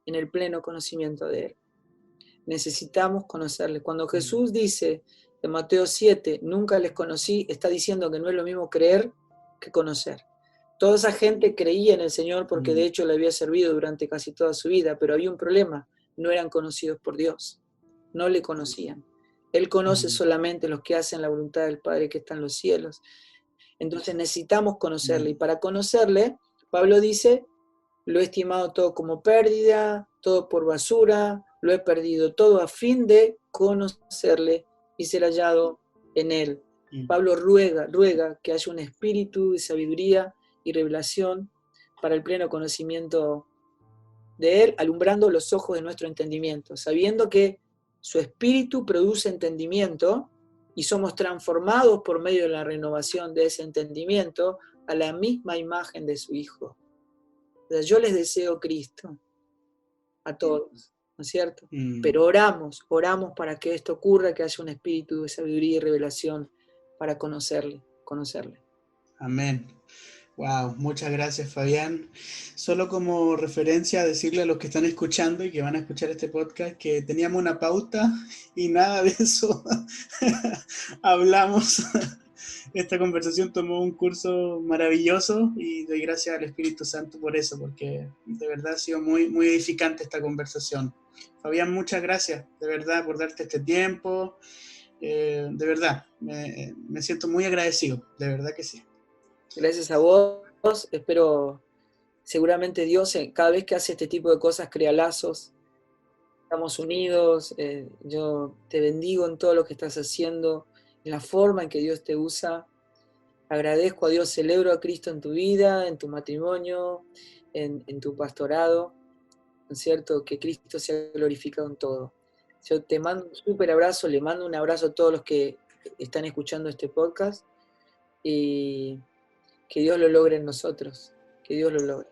en el pleno conocimiento de Él. Necesitamos conocerle. Cuando Jesús dice en Mateo 7, nunca les conocí, está diciendo que no es lo mismo creer que conocer. Toda esa gente creía en el Señor porque de hecho le había servido durante casi toda su vida, pero había un problema, no eran conocidos por Dios, no le conocían. Él conoce solamente los que hacen la voluntad del Padre que está en los cielos. Entonces necesitamos conocerle, y para conocerle, Pablo dice, lo he estimado todo como pérdida, todo por basura, lo he perdido todo a fin de conocerle y ser hallado en él. Pablo ruega que haya un espíritu de sabiduría y revelación para el pleno conocimiento de él, alumbrando los ojos de nuestro entendimiento, sabiendo que su espíritu produce entendimiento y somos transformados por medio de la renovación de ese entendimiento a la misma imagen de su Hijo. O sea, yo les deseo Cristo a todos, ¿no es cierto? Pero oramos para que esto ocurra, que haya un espíritu de sabiduría y revelación para conocerle. Amén. Wow, muchas gracias, Fabián. Solo como referencia, decirle a los que están escuchando y que van a escuchar este podcast que teníamos una pauta y nada de eso hablamos. Esta conversación tomó un curso maravilloso y doy gracias al Espíritu Santo por eso, porque de verdad ha sido muy, muy edificante esta conversación. Fabián, muchas gracias, de verdad, por darte este tiempo. De verdad, me siento muy agradecido, de verdad que sí. Gracias a vos, espero, seguramente Dios cada vez que hace este tipo de cosas crea lazos, estamos unidos, yo te bendigo en todo lo que estás haciendo, en la forma en que Dios te usa, agradezco a Dios, celebro a Cristo en tu vida, en tu matrimonio, en tu pastorado, ¿no es cierto? Que Cristo sea glorificado en todo. Yo te mando un súper abrazo, le mando un abrazo a todos los que están escuchando este podcast y que Dios lo logre en nosotros, que Dios lo logre.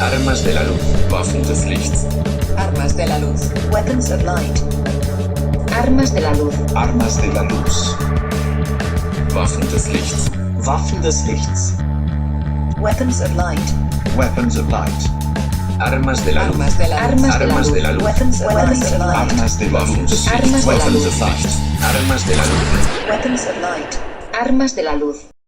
Armas de la luz, Waffen des Lichts. Armas de la luz. Weapons of light. Armas de la luz. Armas de la luz. Waffen des Lichts. Waffen des Lichts. Weapons of light. Weapons of light. Armas de la luz. Armas de la luz. Armas de la luz. Weapons of light. Armas de la luz. Armas de la Weapons luz. of light. Armas de la luz. Weapons of light. Armas de la luz.